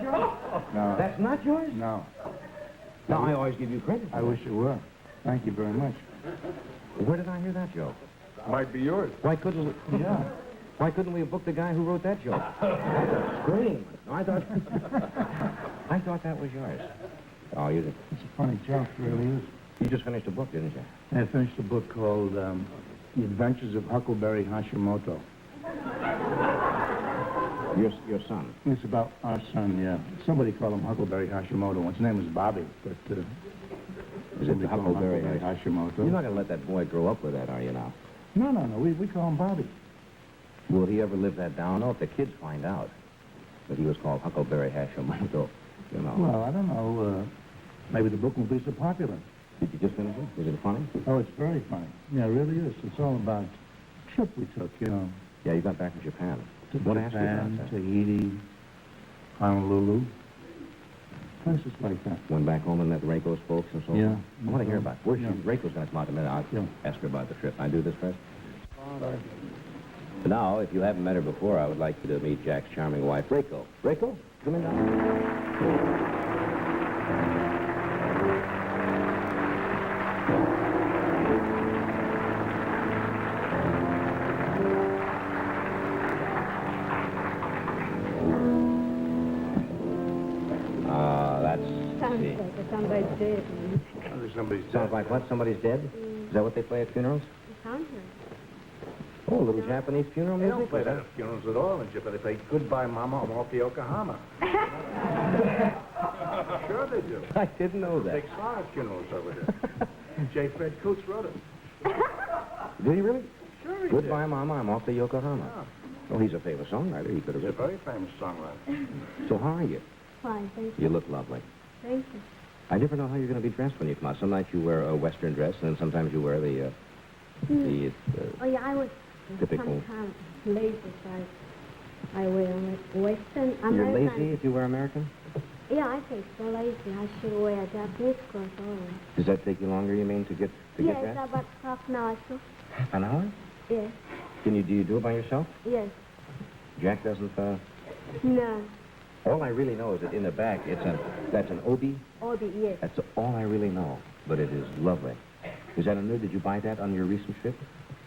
yours? No. That's not yours? No. No, I always give you credit. I wish it were. Thank you very much. Where did I hear that joke? Might be yours. Why couldn't we... Yeah. Why couldn't we have booked the guy who wrote that joke? Scream. No, I thought that was yours. Oh, you did. It's a funny joke, it really is. You just finished a book, didn't you? I finished a book called The Adventures of Huckleberry Hashimoto. Your son. It's about our son, yeah. Somebody called him Huckleberry Hashimoto. His name was Bobby, but... Is it the Huckleberry Hashimoto? You're not going to let that boy grow up with that, are you now? No. We call him Bobby. Will he ever live that down? No, if the kids find out that he was called Huckleberry Hashimoto, you know. Well, I don't know. Maybe the book won't be so popular. Did you just finish it? Was it funny? Oh, it's very funny. Yeah, it really is. It's all about a trip we took, you know. Yeah, you got back from Japan. To What asked you about Japan, that? Tahiti, Honolulu. Places like that. Went back home and met Reiko's folks and so Yeah. forth. I want to hear about it. Where's Yeah. Reiko's going to come out in a minute. I'll Yeah. ask her about the trip. I do this first? Now, if you haven't met her before, I would like you to meet Jack's charming wife, Reiko. Reiko, come in now. Sounds like somebody's dead. Sounds like what? Somebody's dead? Is that what they play at funerals? Sounds like. Oh, a little Japanese funeral They music? don't play that at funerals at all in Japan. They play Goodbye Mama, I'm off to Yokohama. Sure they do. I didn't know that. Big star at funerals over here. J. Fred Coots wrote it. Did he really? Sure he Goodbye, Mama, I'm off to Yokohama. Yeah. Oh, he's a famous songwriter. He could have He's a written. very famous songwriter. So how are you? Fine, thank you. You look lovely. Thank you. I never know how you're going to be dressed when you come out. Some nights you wear a Western dress, and then sometimes you wear the Oh, yeah, I was typical. sometimes lazy, so I wear Western. You're American. lazy if you wear American? Yeah, I think so lazy. I should wear Japanese clothes always. Does that take you longer, you mean, to get Yes, dressed? about half an hour, so. Half an hour? Yes, Do you do it by yourself? yes. Jack doesn't, No. All I really know is that in the back, that's an obi. Obi, yes. That's all I really know, but it is lovely. Is that a new? Did you buy that on your recent trip?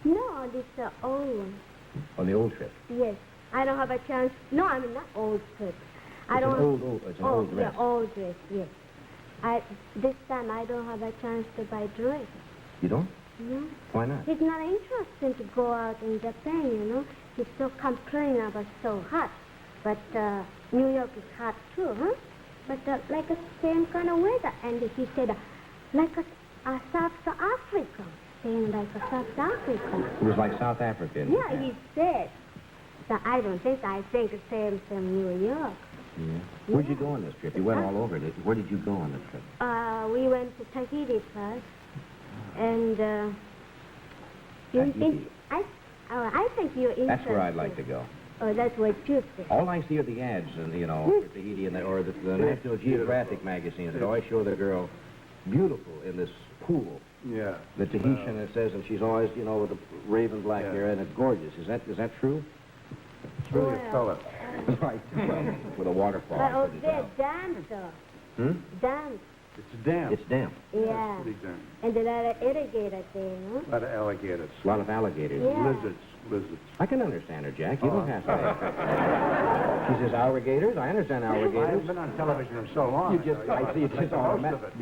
No, this is old one. On the old trip? Yes. I don't have a chance. No, I mean not old trip. It's an old dress. Yeah, old dress, yes. This time I don't have a chance to buy dress. You don't? No. Why not? He's not interested to go out in Japan, you know. He's so complaining about so hot. But New York is hot too, huh? But like the same kind of weather. And he said, like a South Africa. Saying like a South Africa. It was like South Africa. Yeah, he said. So I think the same New York. Yeah. Where'd you go on this trip? You went all over. Where did you go on this trip? We went to Tahiti first. And Tahiti. I think you're interested. That's where I'd like to go. Oh, that's what you think. All I see are the ads, and for Tahiti, or the National Geographic magazines that always show the girl beautiful in this pool. Yeah. The Tahitian, it says, and she's always, with the raven black hair, and it's gorgeous. Is that true? It's really a fella. Right. Well, with a waterfall. But they're damp, though. Damp. It's damp. It's damp. Yeah. Pretty damp. And a lot of alligators there, no? A lot of alligators. A lot of alligators. Yeah. Lizards. I can understand her, Jack. You don't have to. She says alligators. I understand I alligators. haven't been on television in so long. I see you just all most of it.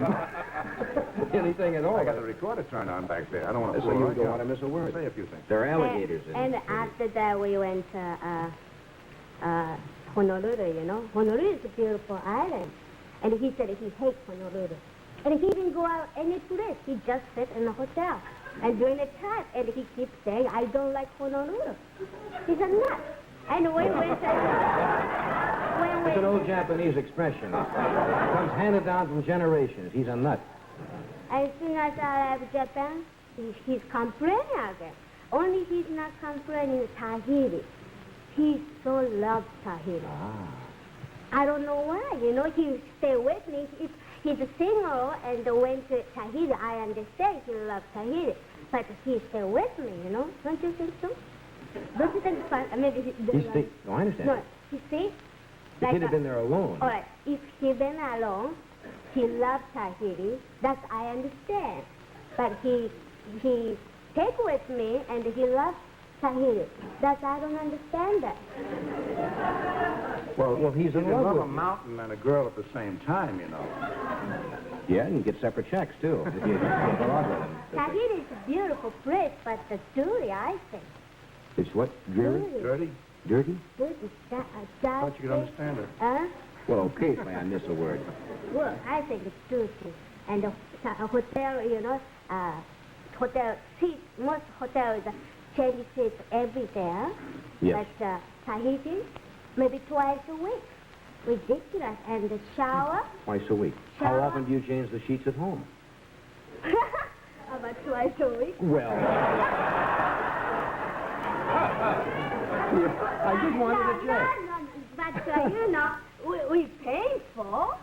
anything at all. I got the recorder turned on back there. I don't want to So you don't want to miss a word. Say a few things. There are alligators in And it. after that, we went to Honolulu, you know. Honolulu is a beautiful island. And he said he hates Honolulu. And he didn't go out any place. He just sit in the hotel. And during the time, and he keeps saying, I don't like Honolulu. He's a nut. And we went to... It's an old Japanese expression. It comes handed down from generations. He's a nut. As soon as I left Japan, he's complaining again. Only he's not complaining Tahiti. He so loves Tahiti. I don't know why. You know, he stay with me. He's a single and went to Tahiti. I understand he loves Tahiti. But he stay with me, you know. Don't you think so? Don't you think it's fun? Maybe No, I understand. No, you see? If he'd have been there alone. All right, if he been alone, he loves Tahiti. That I understand. But he take with me and he loves Tahiti. That I don't understand that. Well, he's in you can love love with a mountain and a girl at the same time, you know. Yeah, and you get separate checks, too, if you go out with him. Tahiti is a beautiful place, but the dirty, I think. It's what? Dreary? Dirty? Dirty? Dirty. Thought you could understand it. Huh? Well, occasionally I miss a word. Well, I think it's dirty. And the hotel, you know, hotel seats, most hotels change seats every day. Yes. But Tahiti, maybe twice a week. Ridiculous. And the shower. Twice a week. How Shower. often do you change the sheets at home? About twice a week. Well... I just wanted to check. No, but, you know, we pay for.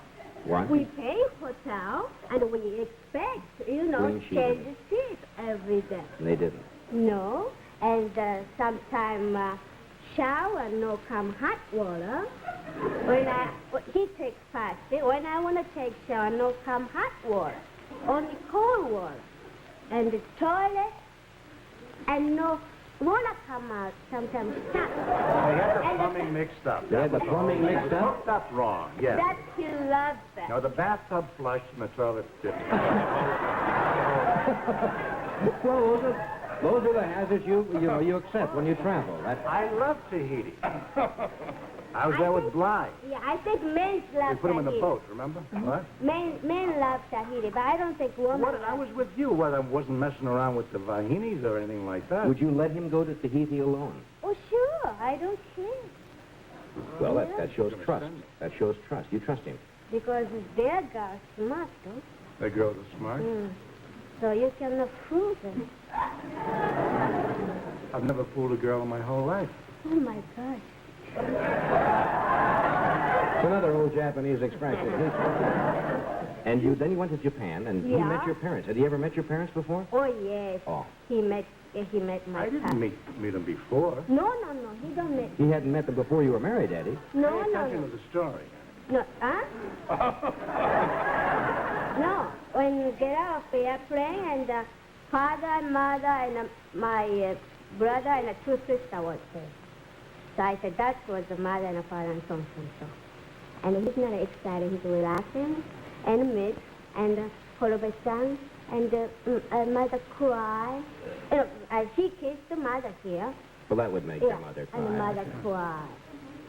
What? We pay hotel, and we expect, you know, Clean sheet. change the seats every day. And they didn't. No, and sometime shower, no come hot water. He takes fasting. When I want to take shower, no come hot water. Only cold water. And the toilet, and no water come out, sometimes stuck. They had the plumbing mixed up. They had the plumbing mixed up? Hooked up wrong, yes. That he loves that. No, the bathtub flushed and the toilet didn't. Well, those are the hazards you accept when you travel. I love Tahiti. I was there with Bly. Yeah, I think men love We put him in the Tahiti. boat, remember? What? Men love Tahiti, but I don't think women What? I was with you. Well, I wasn't messing around with the Vahinis or anything like that. Would you let him go to Tahiti alone? Oh, sure. I don't care. Well, that shows trust. That shows trust. You trust him. Because their girls smart, though. The girls are smart. So you cannot fool them. I've never fooled a girl in my whole life. Oh, my gosh. It's another old Japanese expression. And then you went to Japan, and he Yeah. met your parents. Had he ever met your parents before? Oh, yes. Oh. He met my I didn't papa. meet them before. No. He don't meet. He hadn't met them before you were married, had he? No. Pay attention to the story. No, huh? No. When you get off the airplane and father and mother and my brother and two sisters was there. So I said, that was the mother and the father and so on, so and so. And he's not excited, he's relaxing and mid and full of a son. And mother cried. She kissed the mother here. Well, that would make your mother cry. And the mother cried.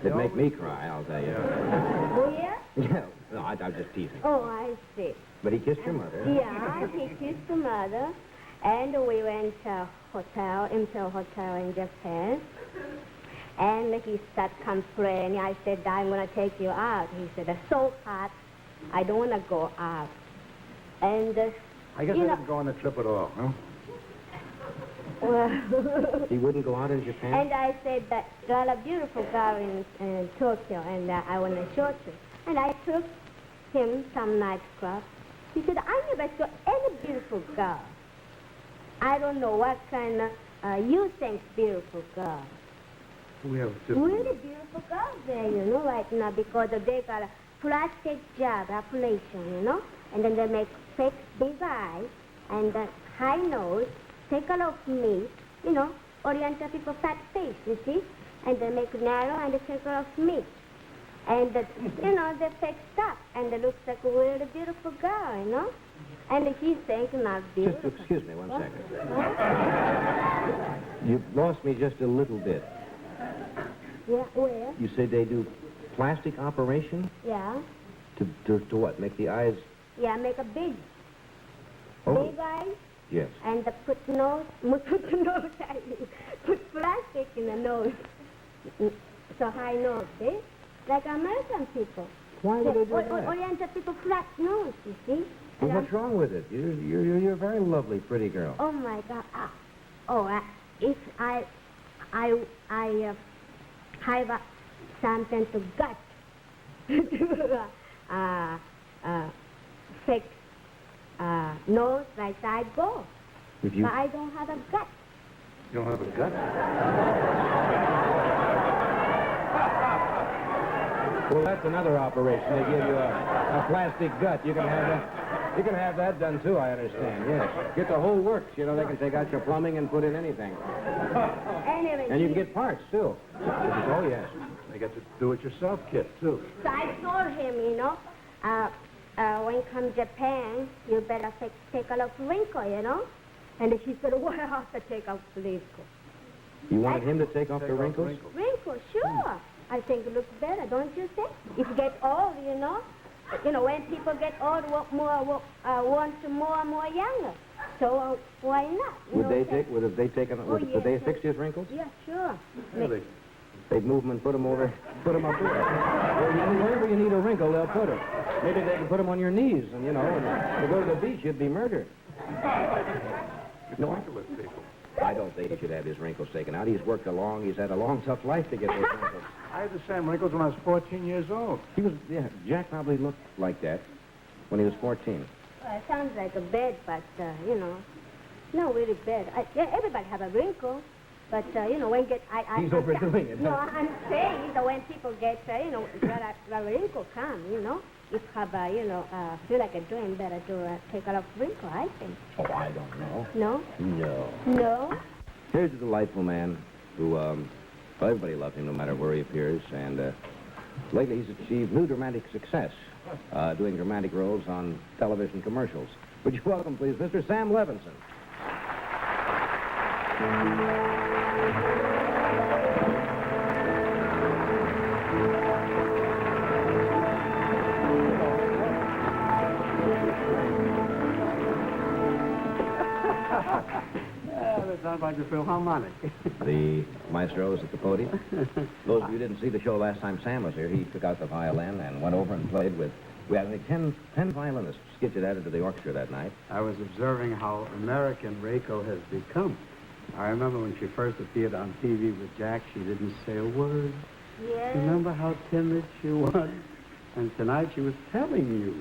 It'd make me cry, I'll tell you. Oh, yeah? Yeah. No, I was just teasing. Oh, I see. But he kissed your mother. Yeah, he kissed the mother. And we went to into a hotel in Japan. And he started complaining. I said, I'm going to take you out. He said, it's so hot. I don't want to go out. And, I guess I didn't go on the trip at all, huh? well... He wouldn't go out in Japan? And I said, that girl, a beautiful girl in Tokyo, and I want to show you. And I took him some nightclub. He said, I never saw any beautiful girl. I don't know what kind of, you think beautiful girl. We have Really beautiful girls there, you know, right now, because they got a plastic job operation, you know, and then they make fake big eyes and high nose, take a lot of meat, you know, Oriental people fat face, you see, and they make narrow and they take a lot of meat. And, you know, they fake stuff, and it looks like a really beautiful girl, you know. And he's thinking not beautiful. Just excuse me one second. You've lost me just a little bit. Yeah, where? You said they do plastic operation? Yeah. To what? Make the eyes... Yeah, make a big eyes. Yes. And put the nose, put plastic in the nose. So high nose, see? Like American people. Why would they do that? Oriental people flat nose, you see? Well, what's wrong with it? You're a very lovely, pretty girl. Oh my God! If I have something to gut to fix nose like I go. If you... But I don't have a gut. You don't have a gut? Well, that's another operation. They give you a plastic gut. You can have that done too, I understand, yes. Get the whole works, you know, they can take out your plumbing and put in anything. Anyway, And you can get parts too. Oh, yes. They get to do-it-yourself kit, too. so I told him, you know, when you come Japan, you better take a lot of wrinkle, you know? And he said, well, I have to take off the wrinkle. You wanted him to take off the wrinkles? Wrinkle, sure. I think it looks better, don't you think? If you get old, you know, when people get old, want more and more younger. So why not? Would they fix his wrinkles? Yeah, sure. Really? They'd move them and put them up here. Wherever you need a wrinkle, they'll put them. Maybe they can put them on your knees, and you know, and to go to the beach, you'd be murdered. No, people. I don't think he should have his wrinkles taken out. He's had a long, tough life to get those wrinkles. I had the same wrinkles when I was 14 years old. Jack probably looked like that when he was 14. Well, it sounds like a bed, but, you know, not really bad. Everybody have a wrinkle, but, you know, when He's overdoing it. No, I'm saying that when people get, you know, a wrinkle come, you know, if have, you know, feel like a doing better to take a lot of wrinkle, I think. Oh, I don't know. No? No. No? Here's a delightful man who, everybody loves him no matter where he appears, and lately he's achieved new dramatic success, doing dramatic roles on television commercials. Would you welcome, please, Mr. Sam Levinson? That sounds like the Philharmonic. The maestro is at the podium. Those of you who didn't see the show last time Sam was here, he took out the violin and went over and played with... We had, I think, 10 violinists skitched added to the orchestra that night. I was observing how American Reiko has become. I remember when she first appeared on TV with Jack, she didn't say a word. Yes. Remember how timid she was? And tonight she was telling you.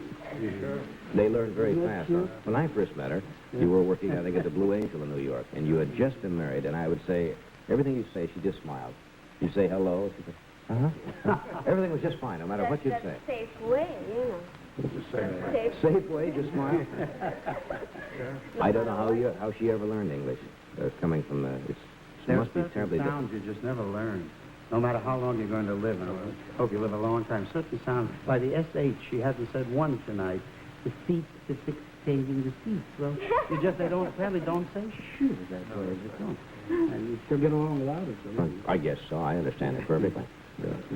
Sure. They learned very fast. Huh? When I first met her, you were working, I think, at the Blue Angel in New York, and you had just been married, and I would say, everything you say, she just smiled. You'd say hello, she'd say, uh-huh. Everything was just fine, no matter what you'd say. That's a safe way, you know. Safeway, just smile. I don't know how she ever learned English. Coming from it must be terribly sounds different. you just never learn. No matter how long you're going to live, and I hope you live a long time. Certain sounds, by the SH, she hasn't said one tonight. The seats, the six changing the seats. Well, they apparently don't say shoe that way, you don't. And you still get along without it. So I guess so. I understand it perfectly.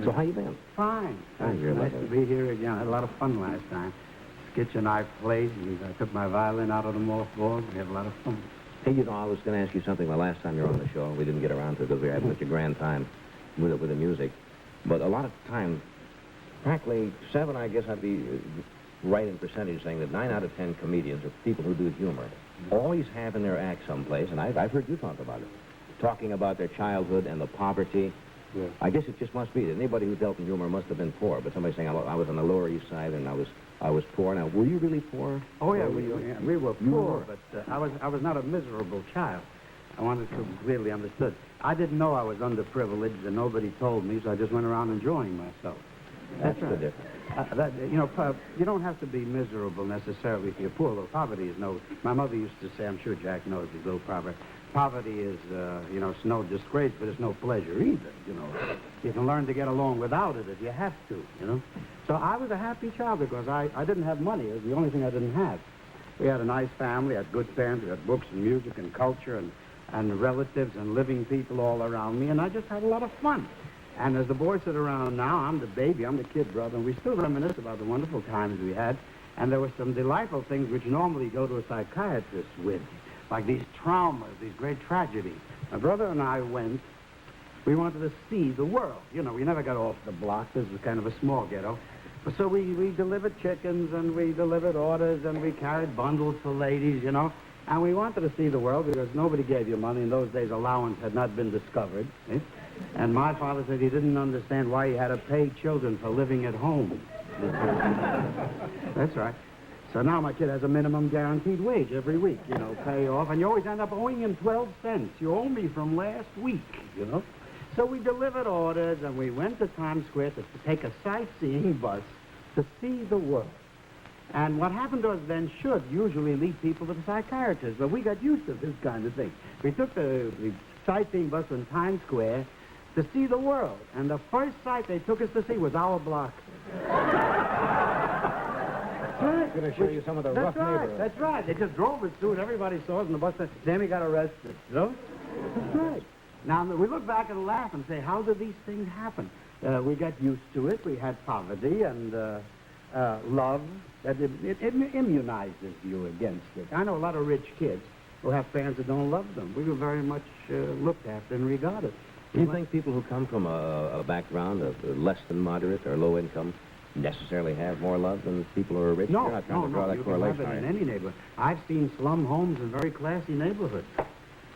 So how you been? Fine. You're Nice lucky. to be here again. I had a lot of fun last time. Skitch and I played, and I took my violin out of the mothballs. We had a lot of fun. Hey, I was going to ask you something the last time you were on the show. We didn't get around to it because we had such a grand time with the music. But a lot of time, practically 7, I guess I'd be right in percentage saying that 9 out of 10 comedians or people who do humor always have in their act someplace, and I've heard you talk about it, talking about their childhood and the poverty. Yeah. I guess it just must be that anybody who dealt in humor must have been poor. But somebody saying I was on the Lower East Side and I was poor. Now, were you really poor? Oh yeah, we were poor, but I was not a miserable child. I wanted to be clearly understood. I didn't know I was underprivileged, and nobody told me, so I just went around enjoying myself. That's the difference. You don't have to be miserable necessarily if you're poor. Though poverty is no. My mother used to say, I'm sure Jack knows his little proverb. Poverty is, it's no disgrace, but it's no pleasure either. You can learn to get along without it if you have to. So I was a happy child because I didn't have money. It was the only thing I didn't have. We had a nice family, had good parents, we had books and music and culture and relatives and living people all around me, and I just had a lot of fun. And as the boys sit around now, I'm the baby, I'm the kid brother, and we still reminisce about the wonderful times we had. And there were some delightful things which normally go to a psychiatrist with, like these traumas, these great tragedies. My brother and I we wanted to see the world. We never got off the block. This was kind of a small ghetto. So we delivered chickens, and we delivered orders, and we carried bundles for ladies, And we wanted to see the world because nobody gave you money. In those days, allowance had not been discovered. And my father said he didn't understand why he had to pay children for living at home. That's right. So now my kid has a minimum guaranteed wage every week, pay off. And you always end up owing him 12 cents. You owe me from last week, So we delivered orders, and we went to Times Square to take a sightseeing bus to see the world. And what happened to us then should usually lead people to the psychiatrist, but we got used to this kind of thing. We took the sightseeing bus in Times Square to see the world, and the first sight they took us to see was our block. That's right. Going to show you some of the rough neighborhoods. That's right. They just drove us through it. Everybody saw us, and the bus said, then we got arrested. That's right. Now, we look back and laugh and say, how did these things happen? We got used to it. We had poverty and love. That it immunizes you against it. I know a lot of rich kids who have parents that don't love them. We were very much looked after and regarded. Do you think people who come from a background of less than moderate or low income necessarily have more love than people who are rich? No, You're not trying to draw that you correlation, can have it in are you? any neighborhood. I've seen slum homes in very classy neighborhoods.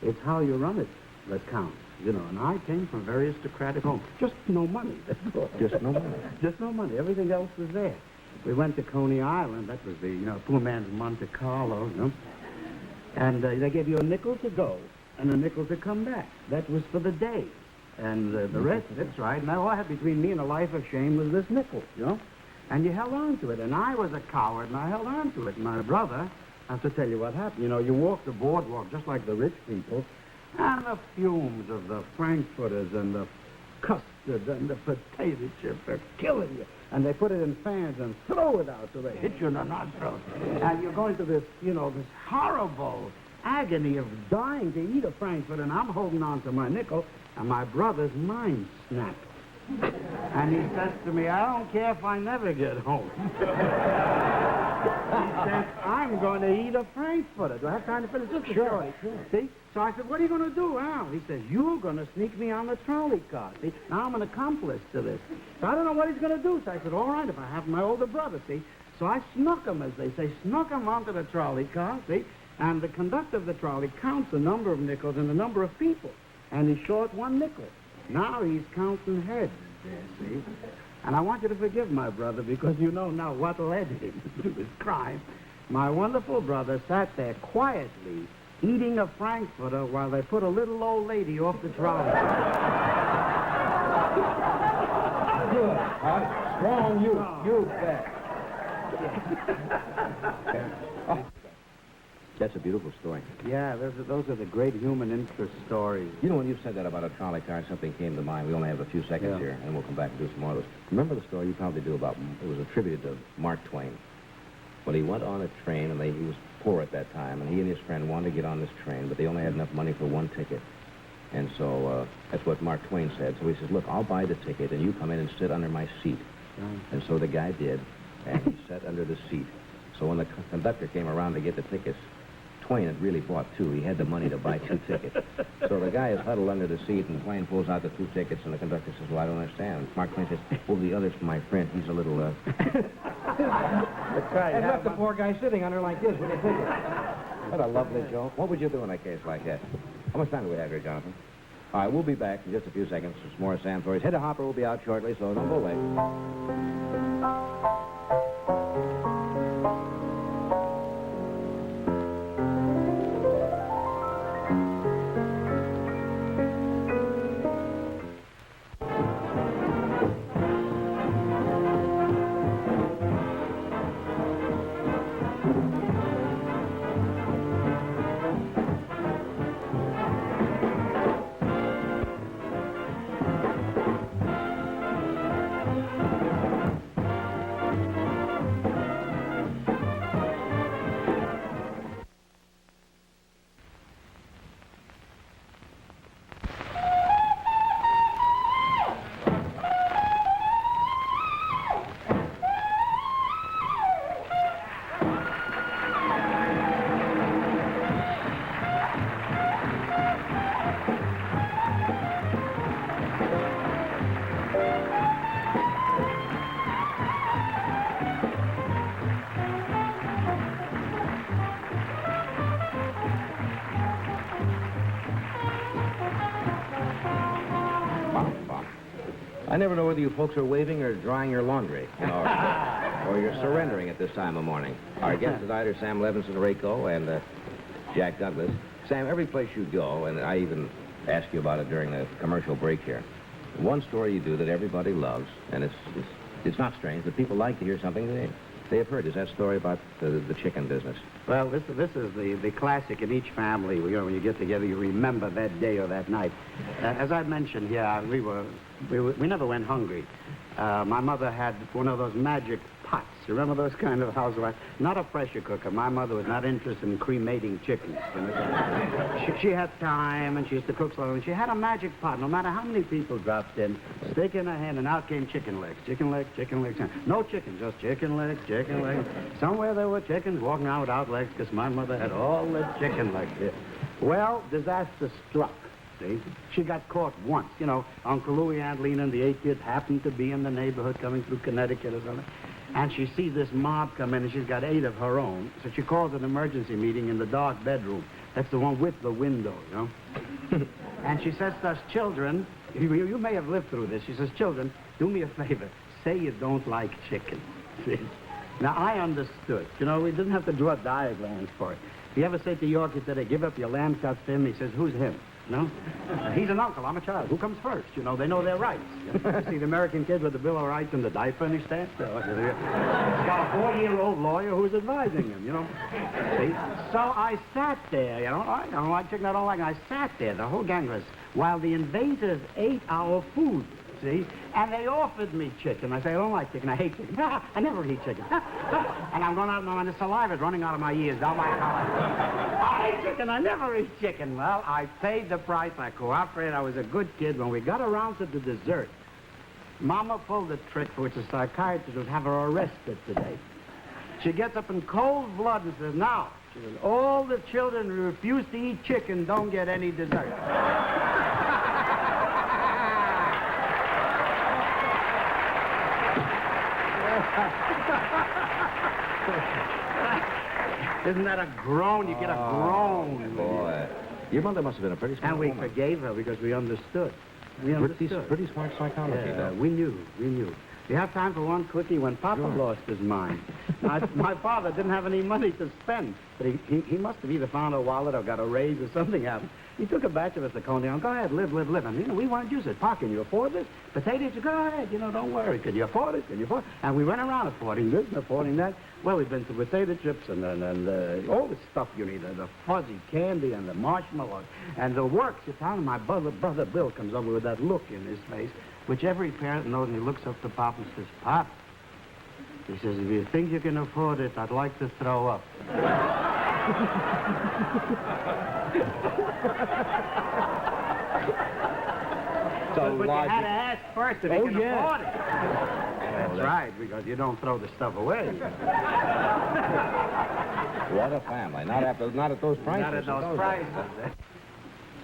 It's how you run it that counts, and I came from very aristocratic homes. Just no money, that's all. Just no money. Just no money. Everything else was there. We went to Coney Island. That was the, poor man's Monte Carlo, And they gave you a nickel to go and a nickel to come back. That was for the day. And the rest, that's right. And all I had between me and a life of shame was this nickel, And you held on to it. And I was a coward, and I held on to it. And my brother, I have to tell you what happened. You walk the boardwalk just like the rich people, and the fumes of the frankfurters and the custard and the potato chips are killing you. And they put it in fans and throw it out so they hit you in the nostrils. And you're going to this, this horrible agony of dying to eat a frankfurt, and I'm holding on to my nickel, and my brother's mind snapped. And he says to me, I don't care if I never get home. He says, I'm going to eat a frankfurter. Do I have time to finish? Just a story. See? So I said, what are you going to do, Al? He says, you're going to sneak me on the trolley car. See? Now I'm an accomplice to this. So I don't know what he's going to do. So I said, all right, if I have my older brother, see? So I snuck him, as they say, snuck him onto the trolley car, see? And the conductor of the trolley counts the number of nickels and the number of people. And he's short one nickel. Now he's counting heads there, see? And I want you to forgive my brother because you know now what led him to this crime. My wonderful brother sat there quietly eating a frankfurter while they put a little old lady off the trolley. Good. Strong youth. You bet. Oh, that's a beautiful story. Yeah, those are the great human interest stories. You know, when you said that about a trolley car, something came to mind. We only have a few seconds here, and we'll come back and do some more of those. Remember the story you probably do about, it was attributed to Mark Twain. When he went on a train, and he was poor at that time, and he and his friend wanted to get on this train, but they only had enough money for one ticket. And so that's what Mark Twain said. So he says, look, I'll buy the ticket, and you come in and sit under my seat. And so the guy did, and he sat under the seat. So when the conductor came around to get the tickets, Twain had really bought two. He had the money to buy 2 tickets. So the guy is huddled under the seat, and Twain pulls out the 2 tickets, and the conductor says, well, I don't understand. Mark Twain says, well, the other's for my friend. He's a little, That's right. And left the poor guy sitting under like this with a ticket. What a lovely joke. What would you do in a case like that? How much time do we have here, Jonathan? All right, we'll be back in just a few seconds. Some more Sam stories. Hedda Hopper will be out shortly, so don't go away. I never know whether you folks are waving or drying your laundry, you know, or you're surrendering at this time of morning. Our guests tonight are Sam Levinson, Rayco, and Jack Douglas. Sam, every place you go, and I even asked you about it during the commercial break here, one story you do that everybody loves, and it's not strange, but people like to hear something they have heard, is that story about the chicken business. Well, this is the classic in each family. You know, when you get together, you remember that day or that night. As I mentioned, yeah, we never went hungry. My mother had one of those magic pots. You remember those kind of housewives? Not a pressure cooker. My mother was not interested in cremating chickens. You know? She had time, and she used to cook slowly. And she had a magic pot. No matter how many people dropped in, stick in her hand, and out came chicken legs. Chicken legs, chicken legs. No chicken, just chicken legs, chicken legs. Somewhere there were chickens walking out without legs, because my mother had all the chicken legs here. Well, disaster struck. See? She got caught once. You know, Uncle Louie, Aunt Lena, and the 8 kids happened to be in the neighborhood coming through Connecticut or something. And she sees this mob come in, and she's got 8 of her own. So she calls an emergency meeting in the dark bedroom. That's the one with the window, you know. And she says to us, children, you may have lived through this. She says, children, do me a favor. Say you don't like chicken. See? Now, I understood. You know, we didn't have to draw diagrams for it. If you ever say to Yorkie today, give up your lamb chops to him, he says, who's him? No? He's an uncle. I'm a child. Who comes first? You know, they know their rights. You see the American kid with the Bill of Rights and the diaper, and he stands there. He's got a 40-year-old lawyer who's advising him, you know. See? So I sat there, you know. I don't like chicken, I don't like it. I sat there, the whole gang of us, while the invaders ate our food, see? And they offered me chicken. I say, I don't like chicken. I hate chicken. I never eat chicken. And I'm going out and the saliva's running out of my ears, down my collar. I hate chicken. I never eat chicken. Well, I paid the price. I cooperated. I was a good kid. When we got around to the dessert, Mama pulled a trick for which the psychiatrist would have her arrested today. She gets up in cold blood and says, now, she says, all the children who refuse to eat chicken don't get any dessert. Isn't that a groan? You get a groan. Boy. Your mother must have been a pretty smart woman. And we forgave her because we understood. We understood. Pretty smart psychology, though. We knew. You have time for one quickie? When Papa lost his mind. Now, my father didn't have any money to spend, but he must have either found a wallet or got a raise or something happened. He took a batch of us to Coney. Go ahead, live. And, we wanted to use it. Pa, can you afford this? Potatoes? Go ahead, don't worry. Can you afford it? Can you afford it? And we went around affording this and affording that. Well, we've been to potato chips and all the stuff you need, the fuzzy candy and the marshmallows and the works. You found my brother Bill comes over with that look in his face, which every parent knows, and he looks up to Pop and says, Pop, he says, if you think you can afford it, I'd like to throw up. But you had to ask first if you can afford it. That's right, because you don't throw the stuff away. What a family. Not at those prices. Not at those prices.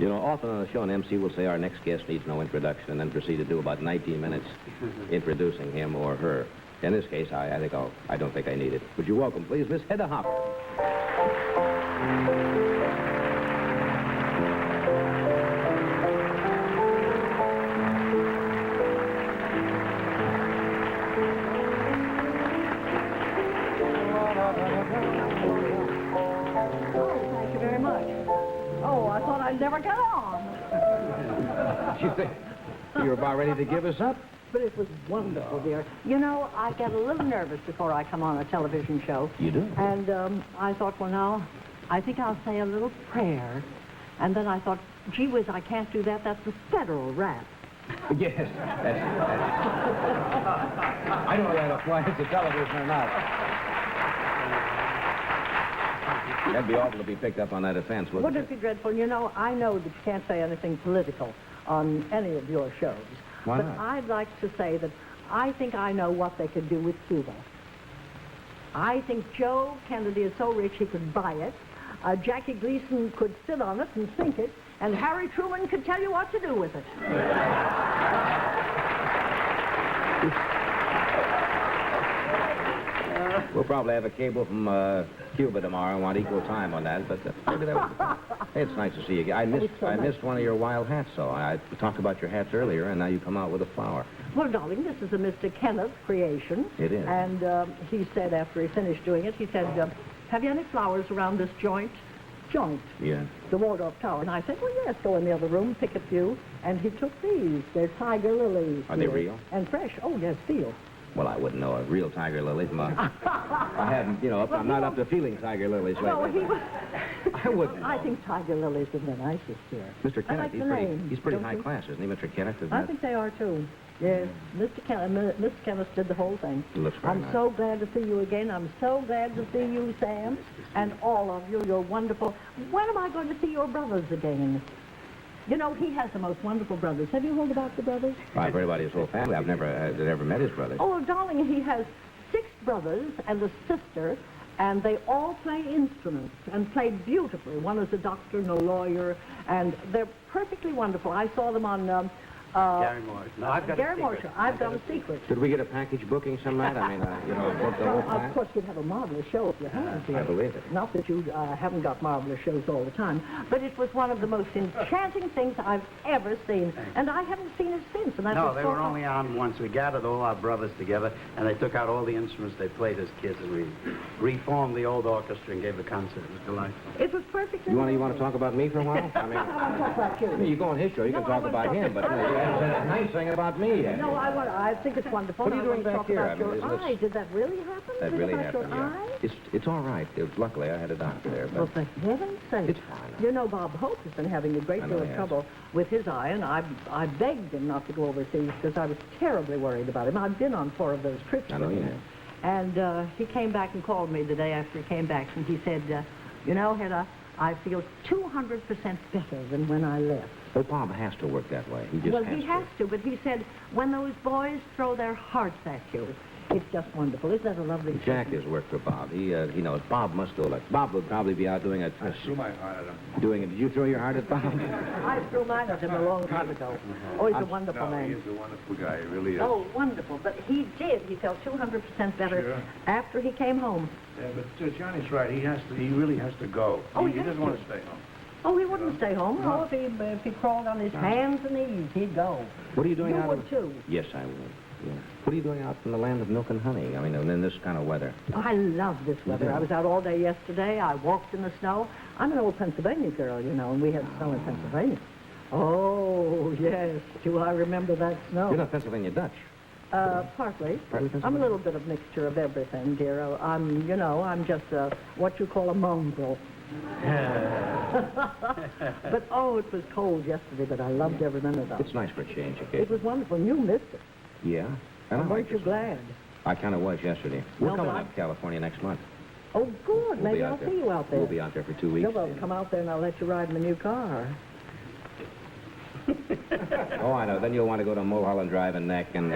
Often on the show, an MC will say our next guest needs no introduction and then proceed to do about 19 minutes introducing him or her. In this case, I don't think I need it. Would you welcome, please, Miss Hedda Hopper. Thank you very much. Oh, I thought I'd never get on. You think you were about ready to give us up? But it was wonderful, dear. I get a little nervous before I come on a television show. You do? And I thought, well, now, I think I'll say a little prayer. And then I thought, gee whiz, I can't do that. That's a federal rap. Yes. I don't know that applies to television or not. That'd be awful to be picked up on that offense, wouldn't it be dreadful? I know that you can't say anything political on any of your shows. Why but not? I'd like to say that I think I know what they could do with Cuba. I think Joe Kennedy is so rich he could buy it. Jackie Gleason could sit on it and sink it, and Harry Truman could tell you what to do with it. We'll probably have a cable from Cuba tomorrow and want equal time on that, but maybe that would... Hey, it's nice to see you again. I missed one of your wild hats, so I talked about your hats earlier, and now you come out with a flower. Well, darling, this is a Mr. Kenneth creation. It is. And he said after he finished doing it, he said, have you any flowers around this joint? Yeah. The Waldorf Tower. And I said, well, yes, go in the other room, pick a few. And he took these. They're tiger lilies. Are they real? And fresh. Oh, yes, feel. Well, I wouldn't know a real tiger lily from a... I haven't, I'm not up to feeling tiger lilies lately. No, I wouldn't know. I think tiger lilies are the nicest here. Mr. Kenneth, like he's pretty high class, isn't he, Mr. Kenneth? I think they are, too. Yes, Mr. Kenneth did the whole thing. It looks very nice. I'm so glad to see you again. I'm so glad to see you, Sam, and all of you. You're wonderful. When am I going to see your brothers again? He has the most wonderful brothers. Have you heard about the brothers? I've heard about his whole family. I've never met his brothers. Oh, darling, he has 6 brothers and a sister, and they all play instruments and play beautifully. One is a doctor and a lawyer, and they're perfectly wonderful. I saw them on... Gary Moore. No, I've got Gary Moore. I've got a secret. Could we get a package booking some night? I mean, book the whole Of time? course, you'd have a marvelous show if you had. I believe it. Not that you haven't got marvelous shows all the time, but it was one of the most enchanting things I've ever seen, and I haven't seen it since. And No, they were only on once. We gathered all our brothers together, and they took out all the instruments they played as kids, and we reformed the old orchestra and gave the concert. It was delightful. It was perfect. You want to talk about me for a while? I mean, I want to talk about you. You go on his show. You can talk about him, but you haven't said a nice thing about me yet. No, I think it's wonderful. What are you doing back here? I mean, your eye. Did that really happen? That really happened, your eye? It's all right. Luckily, I had a doctor there, but... Well, for heaven's sake. It's fine. Bob Hope has been having a great deal of trouble with his eye, and I begged him not to go overseas because I was terribly worried about him. I've been on 4 of those trips I know with you him. have. And he came back and called me the day after he came back, and he said, Hedda, I feel 200% better than when I left. Well, Bob has to work that way. He has to, but he said, when those boys throw their hearts at you, it's just wonderful. Isn't that a lovely Jack has worked for Bob. He knows Bob must go like... Bob would probably be out doing a... I threw my heart at him. Did you throw your heart at Bob? I threw mine at him a long time ago. Oh, he's a wonderful man. He's a wonderful guy. He really is. Oh, wonderful. But he did. He felt 200% better after he came home. Yeah, but Johnny's right. He really has to go. Oh, he doesn't want to stay home. Oh, he wouldn't stay home. No. Oh, if he crawled on his hands and knees, he'd go. What are you doing you out would of... too. Yes, I would. Yeah. What are you doing out in the land of milk and honey? I mean, in this kind of weather. Oh, I love this weather. I was out all day yesterday. I walked in the snow. I'm an old Pennsylvania girl, you know, and we had snow in Pennsylvania. Oh, yes. Do I remember that snow? You're not Pennsylvania Dutch. Partly. Partly I'm a little bit of mixture of everything, dear. I'm, you know, I'm just what you call a mongrel. But, oh, it was cold yesterday, but I loved every minute of it. It's nice for a change, okay? It was wonderful. You missed it. Yeah? Weren't you glad? I kind of was yesterday. We're No, coming but up to California next month. Oh, good. We'll Maybe be I'll out there. see you out there. We'll be out there for 2 weeks. No, well, come out there and I'll let you ride in the new car. Oh, I know. Then you'll want to go to Mulholland Drive and Neck and...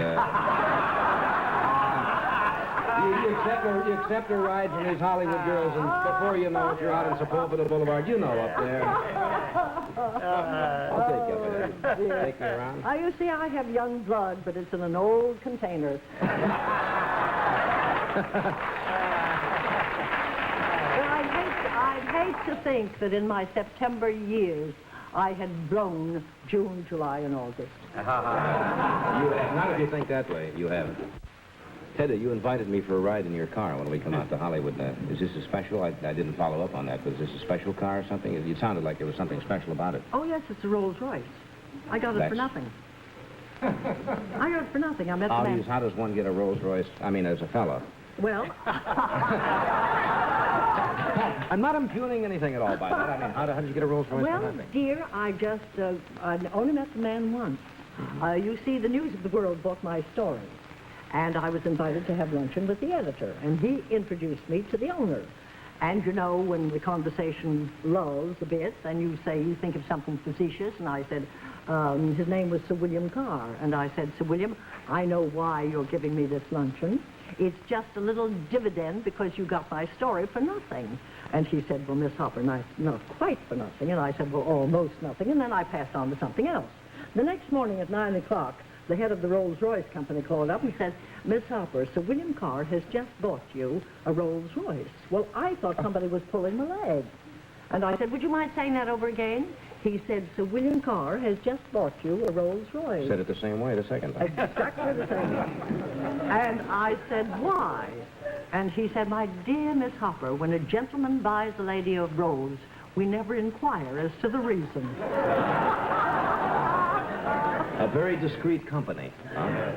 You accept a ride from these Hollywood girls, and before you know it, you're out on Sepulveda Boulevard. You know up there. I'll take you up there. Take me around. You see, I have young blood, but it's in an old container. Well, I'd hate to think that in my September years, I had blown June, July, and August. You have. Not if you think that way. You haven't. Teddy, you invited me for a ride in your car when we come out to Hollywood. Is this a special? I didn't follow up on that, but is this a special car or something? It sounded like there was something special about it. Oh, yes, it's a Rolls Royce. I got it for nothing. I got it for nothing. I met the man. How does one get a Rolls Royce? I mean, as a fellow. Well... I'm not impugning anything at all by that. I mean, how did you get a Rolls Royce for Well, nothing? dear, I just I only met the man once. You see, the News of the World bought my story. And I was invited to have luncheon with the editor, and he introduced me to the owner. And, you know, when the conversation lulls a bit, and you say you think of something facetious, and I said, his name was Sir William Carr. And I said, Sir William, I know why you're giving me this luncheon. It's just a little dividend because you got my story for nothing. And he said, well, Miss Hopper, not quite for nothing. And I said, well, almost nothing. And then I passed on to something else. The next morning at 9 o'clock, the head of the Rolls-Royce company called up and said, Miss Hopper, Sir William Carr has just bought you a Rolls-Royce. Well, I thought somebody was pulling my leg. And I said, would you mind saying that over again? He said, Sir William Carr has just bought you a Rolls-Royce. Said it the same way the second time. Exactly the same way. And I said, why? And he said, my dear Miss Hopper, when a gentleman buys a lady a rose, we never inquire as to the reason. A very discreet company.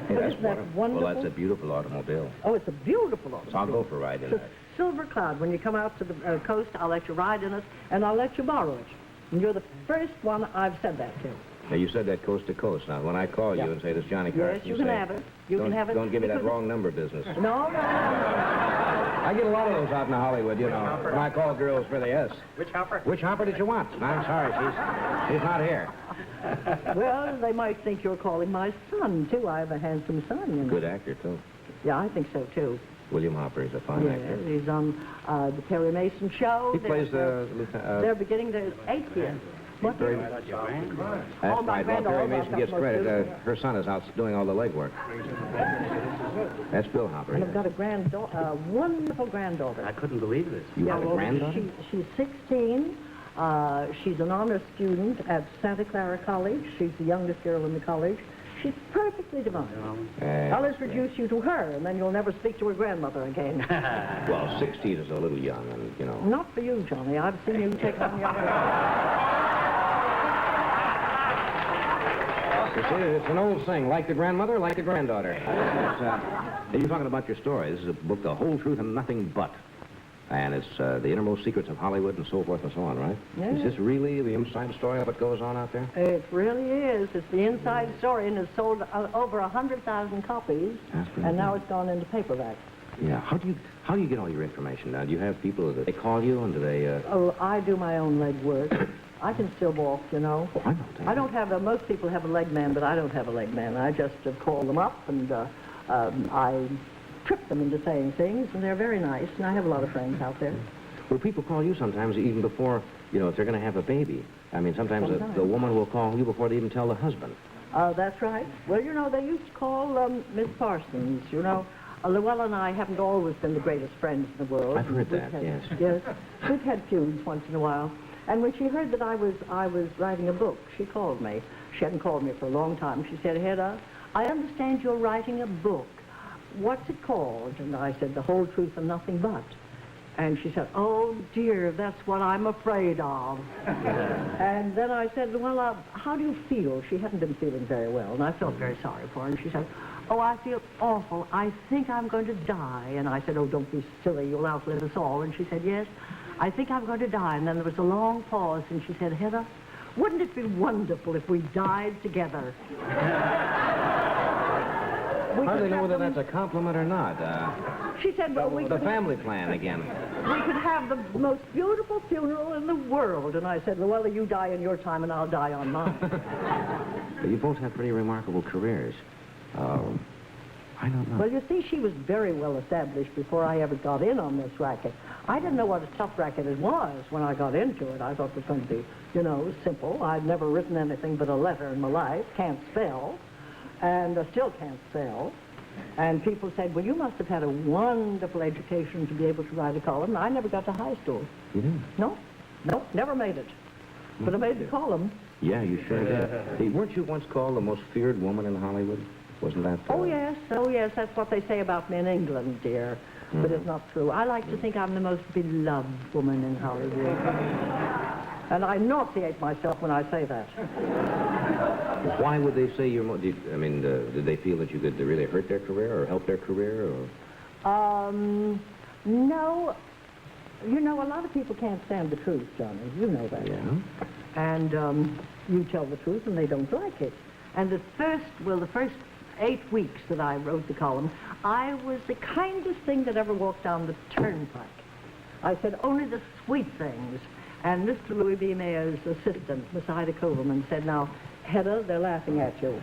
Isn't that wonderful? Well, that's a beautiful automobile. Oh, it's a beautiful automobile. So I'll go for a ride in It's a it. silver cloud. When you come out to the coast, I'll let you ride in it, and I'll let you borrow it. And you're the first one I've said that to. Now, you said that coast to coast. Now, when I call you and say this Johnny Carson, Yes, you can say, have it. You can have it. Don't give me that wrong number business. No. I get a lot of those out in Hollywood, you know. When I call girls for the S. Which Hopper? Which Hopper did you want? I'm sorry, she's not here. Well, they might think you're calling my son, too. I have a handsome son. You know. Good actor, too. Yeah, I think so, too. William Hopper is a fine actor. He's on the Perry Mason show. He plays the... They're beginning their 8th year. What? That's right. Well, Perry Mason gets credit. Her son is out doing all the legwork. That's Bill Hopper. And I've got a granddaughter, wonderful granddaughter. I couldn't believe this. You have a granddaughter? She's 16. She's an honor student at Santa Clara College. She's the youngest girl in the college. She's perfectly divine. I'll introduce you to her, and then you'll never speak to her grandmother again. Well, 16 is a little young, and, you know. Not for you, Johnny. I've seen you take on younger. You see, it's an old saying, like the grandmother, like the granddaughter. You're talking about your story. This is a book, The Whole Truth and Nothing But. And it's the innermost secrets of Hollywood and so forth and so on, right? Yes. Is this really the inside story of what goes on out there? It really is. It's the inside story, and it's sold over 100,000 copies, and now it's gone into paperback. Yeah. How do you get all your information now? Do you have people that they call you, and do they... Oh, I do my own leg work. I can still walk, you know. Oh, I know that. I don't have most people have a leg man, but I don't have a leg man. I just call them up, and I trip them into saying things, and they're very nice, and I have a lot of friends out there. Well, people call you sometimes even before, you know, if they're going to have a baby. I mean, sometimes the woman will call you before they even tell the husband. That's right. Well, you know, they used to call Miss Parsons, you know. Llewellyn and I haven't always been the greatest friends in the world. I've heard that, yes. Yes. We've had feuds once in a while. And when she heard that I was writing a book, she called me. She hadn't called me for a long time. She said, Hedda, I understand you're writing a book. What's it called? And I said, The Whole Truth and Nothing But. And she said, oh, dear, that's what I'm afraid of. And then I said, well, how do you feel? She hadn't been feeling very well, and I felt very sorry for her. And she said, oh, I feel awful. I think I'm going to die. And I said, oh, don't be silly. You'll outlive us all. And she said, yes, I think I'm going to die. And then there was a long pause, and she said, Hedda, wouldn't it be wonderful if we died together? How do they know whether that's a compliment or not? She said, well, the family plan again. We could have the most beautiful funeral in the world. And I said, well, you die in your time and I'll die on mine. You both have pretty remarkable careers. I don't know. Well, you see, she was very well established before I ever got in on this racket. I didn't know what a tough racket it was when I got into it. I thought it was going to be, you know, simple. I'd never written anything but a letter in my life, can't spell, and still can't spell. And people said, well, you must have had a wonderful education to be able to write a column. I never got to high school. You didn't? No, never made it. But I made the column. Yeah, you sure did. Hey, weren't you once called the most feared woman in Hollywood? Wasn't that? Oh, yes, that's what they say about me in England, dear. But it's not true. I like to think I'm the most beloved woman in Hollywood. And I nauseate myself when I say that. Why would they say you're more... did they feel that you could really hurt their career or help their career? Or? No. You know, a lot of people can't stand the truth, Johnny. You know that. Yeah. And you tell the truth and they don't like it. And the first 8 weeks that I wrote the column, I was the kindest thing that ever walked down the turnpike. I said only the sweet things. And Mr. Louis B. Mayer's assistant, Miss Ida Coverman, said, now, Hedda, they're laughing at you.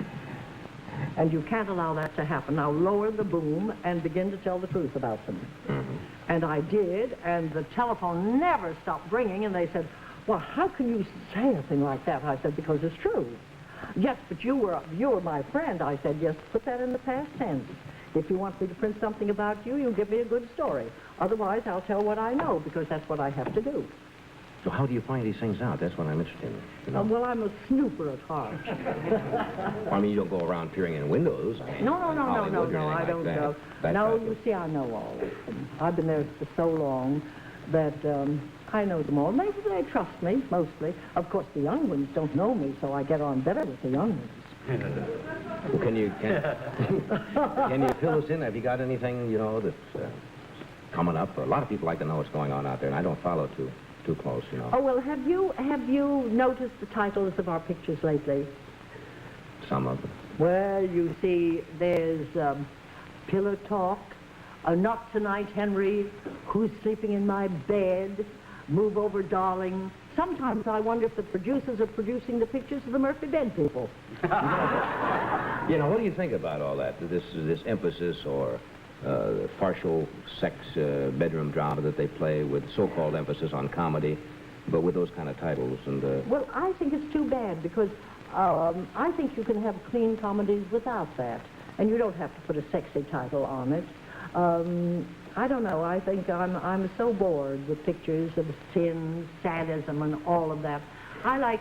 And you can't allow that to happen. Now lower the boom and begin to tell the truth about them. Mm-hmm. And I did, and the telephone never stopped ringing, and they said, well, how can you say a thing like that? I said, because it's true. Yes, but you were my friend. I said, yes, put that in the past tense. If you want me to print something about you, you give me a good story. Otherwise, I'll tell what I know, because that's what I have to do. So how do you find these things out? That's what I'm interested in. You know? Well, I'm a snooper at heart. I mean, you don't go around peering in windows. No, I don't go. No, you see, I know all of them. I've been there for so long that I know them all. Maybe they trust me, mostly. Of course, the young ones don't know me, so I get on better with the young ones. Well, can you fill us in? Have you got anything, you know, that's coming up? A lot of people like to know what's going on out there, and I don't follow too close, you know. Oh, well, have you noticed the titles of our pictures lately? Some of them. Well, you see, there's Pillow Talk, Not Tonight, Henry, Who's Sleeping in My Bed, Move Over, Darling. Sometimes I wonder if the producers are producing the pictures of the Murphy Bed people. You know, what do you think about all that? This emphasis or partial sex bedroom drama that they play with so-called emphasis on comedy, but with those kind of titles and... Well, I think it's too bad because I think you can have clean comedies without that, and you don't have to put a sexy title on it. I don't know. I think I'm so bored with pictures of sin, sadism, and all of that. I like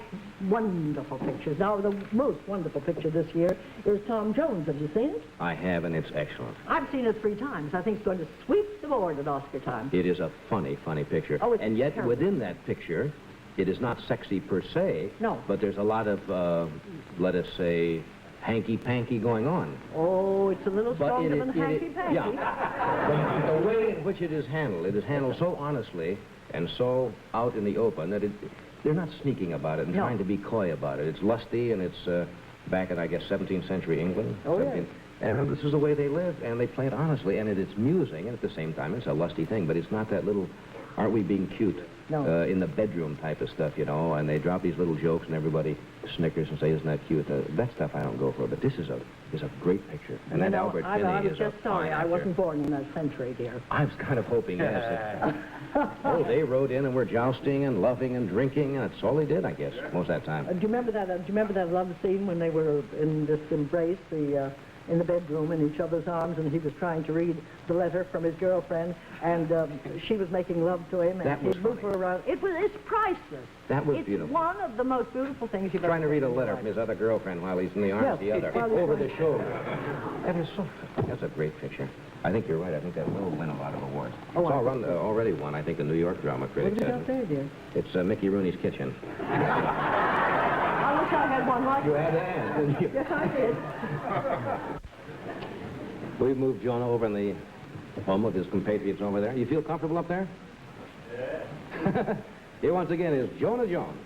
wonderful pictures. Now, the most wonderful picture this year is Tom Jones. Have you seen it? I have, and it's excellent. I've seen it 3 times. I think it's going to sweep the board at Oscar time. It is a funny, funny picture. Oh, and yet, terrible. within that picture, it is not sexy per se. No. But there's a lot of, let us say, hanky-panky going on. Oh, it's a little stronger than hanky-panky. Yeah. But the way in which it is handled so honestly and so out in the open that they're not sneaking about it and trying to be coy about it. It's lusty, and it's back in, I guess, 17th century England. Oh, yeah. And this is the way they live, and they play it honestly, and it's amusing, and at the same time, it's a lusty thing, but it's not that little, aren't we being cute? No. In the bedroom type of stuff, you know, and they drop these little jokes, and everybody snickers and say, isn't that cute? That stuff I don't go for, but this is a great picture. And that Albert Finney I was is just sorry I wasn't born in that century, dear. I was kind of hoping, yes. They rode in and were jousting and loving and drinking, and that's all they did, I guess, most of that time. Do you remember that love scene when they were in this embrace, the in the bedroom in each other's arms, and he was trying to read the letter from his girlfriend, and she was making love to him, and he'd move her around. It's priceless. That was it's beautiful. One of the most beautiful things you've ever Trying to read a seen in letter your from life. his other girlfriend while he's in the arms of the other, over the shoulder. That is so. That's a great picture. I think you're right. I think that will win a lot of awards. Oh, it's already won, I think, the New York Drama Critics. What have you got there, dear? It's Mickey Rooney's Kitchen. I wish I had one like You that. had that, didn't you? Yes, I did. We've moved Jonah over in the home of his compatriots over there. You feel comfortable up there? Yeah. Here once again is Jonah Jones.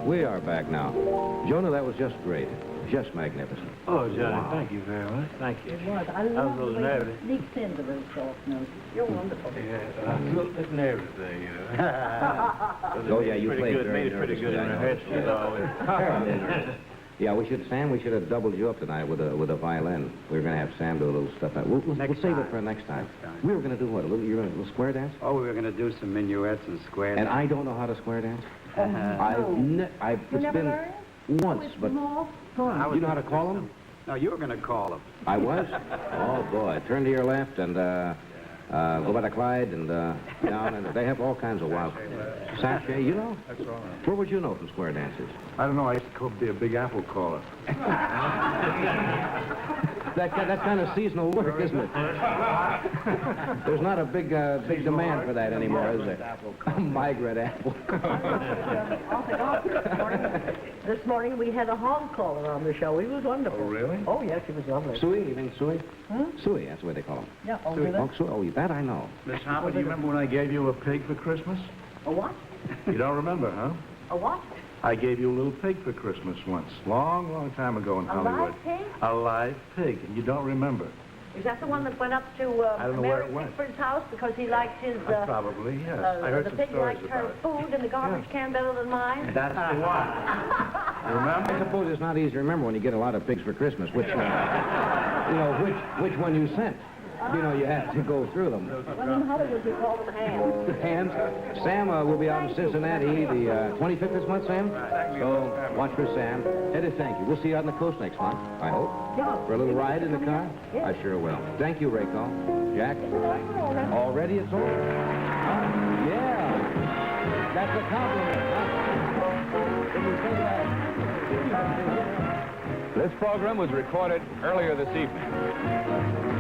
We are back now. Jonah, that was just great. Just magnificent. Oh, Johnny, thank you very much. Thank you. It was. I was a love the little way nervous. you sneaked into those soft notes. You're wonderful. Yeah, I looked at everything, you know. Oh, yeah, you pretty played good. very Made it pretty good in nervously, I know. rehearsal always. Yeah, we should have doubled you up tonight with a violin. We were going to have Sam do a little stuff. We'll save it for next time. We were going to do what? A little square dance? Oh, we were going to do some minuets and square And dance. I don't know how to square dance. You It's never been learned? once, but you know how to call them? No, you were going to call them. I was? Oh, boy. Turn to your left and go by the Clyde and down. And they have all kinds of wild... Sachet, you know? That's all right. Where would you know from square dances? I don't know. I used to be a Big Apple caller. That's kind of seasonal work, isn't it? There's not a big demand for that anymore, is there? Migrant apple. This morning we had a hog caller on the show. He was wonderful. Oh, really? Oh, yes, he was lovely. Suey, you mean Suey? Hmm? Suey, that's what they call him. Yeah, oh, Suey. really? Oh, Suey. Oh, that I know. Miss Harper, do you remember when I gave you a pig for Christmas? A what? You don't remember, huh? A what? I gave you a little pig for Christmas once. Long, long time ago in A Hollywood. live pig? A live pig, and you don't remember. Is that the one that went up to I don't know where Mary it went. Pickford's house because he liked his... Probably, yes. I heard the some pig stories liked about her it. food in the garbage can better than mine? That's the one. You remember? I suppose it's not easy to remember when you get a lot of pigs for Christmas, which one you sent. You know, you have to go through them. Well, in Hollywood we call them hams. Hands. Sam will be out in Cincinnati the 25th this month, Sam. So watch for Sam. Eddie, thank you. We'll see you out on the coast next month, I hope. Yeah. For a little ride in the car? Yeah. I sure will. Thank you, Rayco. Jack? Already it's over? Yeah. That's a compliment, huh? Did you say that? This program was recorded earlier this evening.